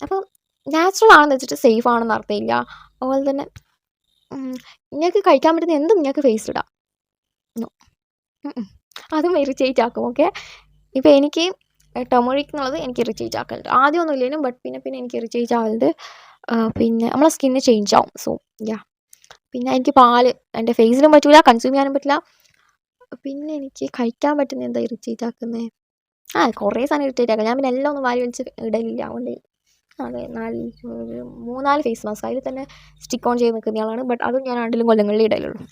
അപ്പോൾ നാച്ചുറൽ ആണെന്ന് വെച്ചിട്ട് സേഫ് ആണെന്ന് അർത്ഥമില്ല. അതുപോലെ തന്നെ നിങ്ങൾക്ക് കഴിക്കാൻ പറ്റുന്ന എന്തും നിങ്ങൾക്ക് ഫേസിലിടാം, അതും ഇറിറ്റേറ്റ് ആക്കും. ഓക്കെ, ഇപ്പോൾ എനിക്ക് ടർമറിക് എന്നുള്ളത് എനിക്ക് ഇറിറ്റേറ്റ് ആക്കലുണ്ട്, ആദ്യമൊന്നും ഇല്ലേനും, ബട്ട് പിന്നെ എനിക്ക് ഇറിറ്റേറ്റ് ആവലുണ്ട്. പിന്നെ നമ്മളെ സ്കിന്ന് ചേഞ്ച് ആവും. സോ പിന്നെ എനിക്ക് പാല് എൻ്റെ ഫേസിലും പറ്റില്ല, കൺസ്യൂം ചെയ്യാനും പറ്റില്ല. പിന്നെ എനിക്ക് കഴിക്കാൻ പറ്റുന്ന എന്താ ഇറിറ്റേറ്റ് ആക്കുന്നത്, കുറേ സാധനം ഇറിറ്റേറ്റ് ആക്കാം. ഞാൻ പിന്നെ എല്ലാം ഒന്നും വാരി വലിച്ച് ഇടലില്ല, അതുകൊണ്ട് അതെ, ഒരു 3-4 ഫേസ് മാസ്ക് അതിൽ തന്നെ സ്റ്റിക്ക് ഓൺ ചെയ്ത് നിൽക്കുന്നയാളാണ്. ബട്ട് അതും ഞാൻ 2 കൊല്ലങ്ങളിലേ ഇടലുള്ളൂ.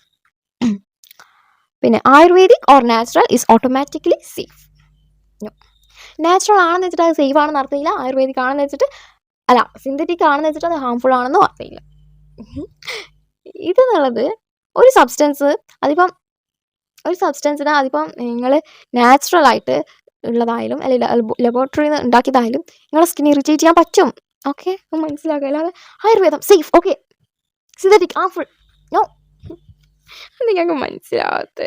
പിന്നെ ayurvedic or natural is automatically safe. Natural ആണെന്ന് വെച്ചിട്ട് അത് സേഫ് ആണെന്ന് അർത്ഥമില്ല. ആയുർവേദിക് ആണെന്ന് വെച്ചിട്ട് അല്ല, സിന്തറ്റിക് ആണെന്ന് വെച്ചിട്ട് അത് ഹാംഫുൾ ആണെന്നും അർത്ഥമില്ല. ഇതെന്നുള്ളത് ഒരു സബ്സ്റ്റൻസ്, അതിപ്പം ഒരു സബ്സ്റ്റൻസിന് അതിപ്പം നിങ്ങൾ നാച്ചുറലായിട്ട് ഉള്ളതായാലും അല്ലെങ്കിൽ ലബോറട്ടറിയിൽ നിന്ന് ഉണ്ടാക്കിയതായാലും നിങ്ങളെ സ്കിൻ ഇറിറ്റേറ്റ് ചെയ്യാൻ പറ്റും. ഓക്കെ, മനസ്സിലാക്കുക. അല്ലാതെ ആയുർവേദം safe, okay, synthetic harmful, no. നിങ്ങൾക്ക് മനസ്സിലാവാത്ത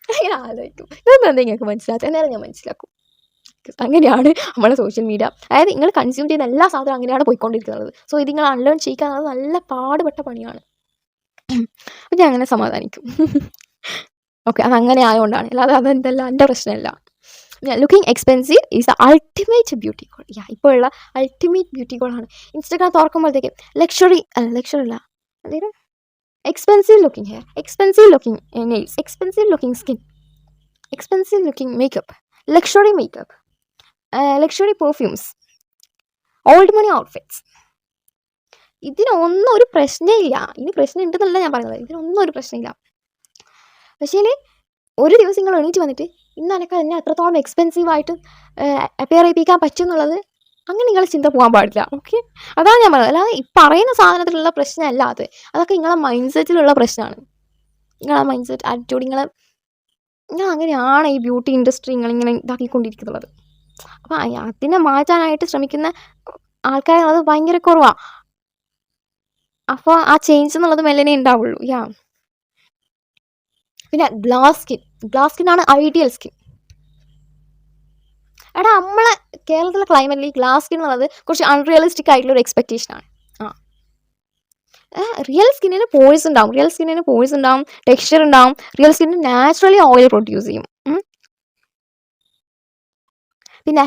അങ്ങനെ ആലോചിക്കും. ഇതൊന്നും നിങ്ങൾക്ക് മനസ്സിലാത്ത എന്നാലും ഞാൻ മനസ്സിലാക്കും. അങ്ങനെയാണ് നമ്മളെ സോഷ്യൽ മീഡിയ. അതായത് നിങ്ങൾ കൺസ്യൂം ചെയ്യുന്ന എല്ലാ സാധനവും അങ്ങനെയാണ് പോയിക്കൊണ്ടിരിക്കുന്നത്. സോ ഇത് നിങ്ങൾ അൺലേൺ ചെയ്യിക്കുക എന്നുള്ളത് നല്ല പാടുപെട്ട പണിയാണ്. അപ്പം ഞാൻ അങ്ങനെ സമാധാനിക്കും. ഓക്കെ, അതങ്ങനെ ആയതുകൊണ്ടാണ്, അല്ലാതെ അതെന്തല്ല എൻ്റെ പ്രശ്നമല്ല. Looking expensive is the ultimate beauty goal. ഇപ്പോൾ ഉള്ള അൾട്ടിമേറ്റ് ബ്യൂട്ടി കോളാണ്. ഇൻസ്റ്റാഗ്രാം തുറക്കുമ്പോഴത്തേക്ക് ലക്ഷറി അല്ല, അതായത് expensive looking hair, expensive looking nails, expensive looking skin, expensive looking makeup, luxury makeup, luxury perfumes, old money outfits. ഇതിനൊന്നും ഒരു പ്രശ്നമില്ല. ഇനി പ്രശ്നം ഉണ്ടെന്നല്ല ഞാൻ പറയുന്നത്, ഇതിനൊന്നും ഒരു പ്രശ്നമില്ല. പക്ഷേ ഒരു ദിവസം നിങ്ങൾ എണീറ്റ് വന്നിട്ട് ഇന്ന് എനിക്ക് എന്നെ എത്രത്തോളം എക്സ്പെൻസീവായിട്ട് അപ്പിയർ ചെയ്യിപ്പിക്കാൻ പറ്റും എന്നുള്ളത് അങ്ങനെ നിങ്ങൾ ചിന്ത പോകാൻ പാടില്ല. ഓക്കെ, അതാണ് ഞാൻ പറയുന്നത്. അല്ലാതെ ഈ പറയുന്ന സാധനത്തിലുള്ള പ്രശ്നമല്ല അത്. അതൊക്കെ നിങ്ങളെ മൈൻഡ് സെറ്റിലുള്ള പ്രശ്നമാണ്. നിങ്ങളെ മൈൻഡ് സെറ്റ്, ആറ്റിറ്റ്യൂഡ്, നിങ്ങൾ അങ്ങനെയാണ് ഈ ബ്യൂട്ടി ഇൻഡസ്ട്രി നിങ്ങളിങ്ങനെ ഇതാക്കിക്കൊണ്ടിരിക്കുന്നത്. അപ്പം അതിനെ മാറ്റാനായിട്ട് ശ്രമിക്കുന്ന ആൾക്കാരുള്ളത് ഭയങ്കര കുറവാണ്. അപ്പോൾ ആ ചേഞ്ച് എന്നുള്ളത് മെല്ലനെ ഉണ്ടാവുള്ളൂ. പിന്നെ ഗ്ലാസ് സ്കിൻ ആണ് ഐഡിയൽ സ്കിൻ. എടാ, നമ്മളെ കേരളത്തിലെ ക്ലൈമറ്റിൽ ഗ്ലാസ് സ്കിൻ എന്നുള്ളത് കുറച്ച് അൺറിയലിസ്റ്റിക് ആയിട്ടുള്ളൊരു എക്സ്പെക്റ്റേഷനാണ്. റിയൽ സ്കിന്നിന് പോഴ്സ് ഉണ്ടാവും, ടെക്സ്ചർ ഉണ്ടാവും. റിയൽ സ്കിന്നിന് നാച്ചുറലി ഓയിൽ പ്രൊഡ്യൂസ് ചെയ്യും. പിന്നെ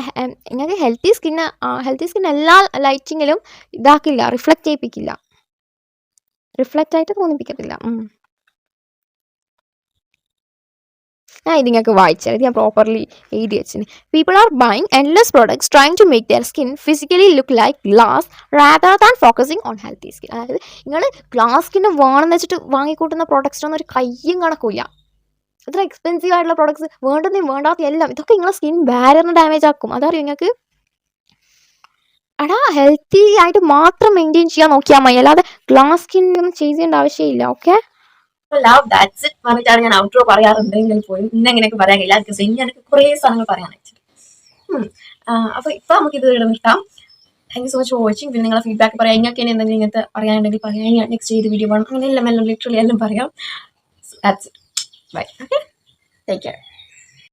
നിങ്ങൾക്ക് ഹെൽത്തി സ്കിൻ എല്ലാ ലൈറ്റിങ്ങിലും ഇതാക്കില്ല, റിഫ്ലക്റ്റ് ചെയ്യിപ്പിക്കില്ല, റിഫ്ലക്റ്റ് ആയിട്ട് തോന്നിപ്പിക്കത്തില്ല. ഞാൻ ഇത് നിങ്ങൾക്ക് വായിച്ചാൽ ഇത് ഞാൻ പ്രോപ്പർലി എഴുതി വെച്ചിന്. People are buying endless products trying to make their skin physically look like glass rather than focusing on healthy skin. അതായത് നിങ്ങൾ ഗ്ലാസ് സ്കിന്ന് വേണമെന്ന് വെച്ചിട്ട് വാങ്ങിക്കൂട്ടുന്ന പ്രോഡക്ട്സിനൊന്നും ഒരു കയ്യും കണക്കില്ല. ഇത്ര എക്സ്പെൻസീവ് ആയിട്ടുള്ള പ്രോഡക്ട്സ് വേണ്ടതും വേണ്ടാത്ത എല്ലാം ഇതൊക്കെ നിങ്ങളെ സ്കിൻ ബാരിയറിന് ഡാമേജ് ആക്കും. അതറിയോ നിങ്ങൾക്ക്? എടാ, ഹെൽത്തി ആയിട്ട് മാത്രം മെയിൻറ്റെയിൻ ചെയ്യാൻ നോക്കിയാൽ മതി, അല്ലാതെ ഗ്ലാസ് സ്കിന്നൊന്നും ചെയ്യേണ്ട ആവശ്യമില്ല. ഓക്കെ, ലവ് ദാറ്റ്സ് ഇറ്റ് പറഞ്ഞിട്ടാണ് ഞാൻ ഔട്ട്രോ പറയാറുണ്ടെങ്കിൽ പോലും ഇന്ന് എങ്ങനെയൊക്കെ പറയാൻ കഴിയില്ല. ബിക്കോസ് ഇനി എനിക്ക് കുറേ സാധനങ്ങൾ പറയാനായിട്ട്. അപ്പോൾ ഇപ്പോൾ നമുക്ക് ഇത് നിർത്താം. Thank you so much for watching. പിന്നെ നിങ്ങളെ ഫീഡ്ബാക്ക് പറയാം. നിങ്ങൾക്ക് ഇനി എന്തെങ്കിലും ഇങ്ങനത്തെ പറയാനുണ്ടെങ്കിൽ പറയാം. ഞാൻ നെക്സ്റ്റ് ചെയ്ത് വീഡിയോ വേണം അങ്ങനെ എല്ലാം ലിറ്ററലി എല്ലാം പറയാം. That's it. Bye. Okay, take care.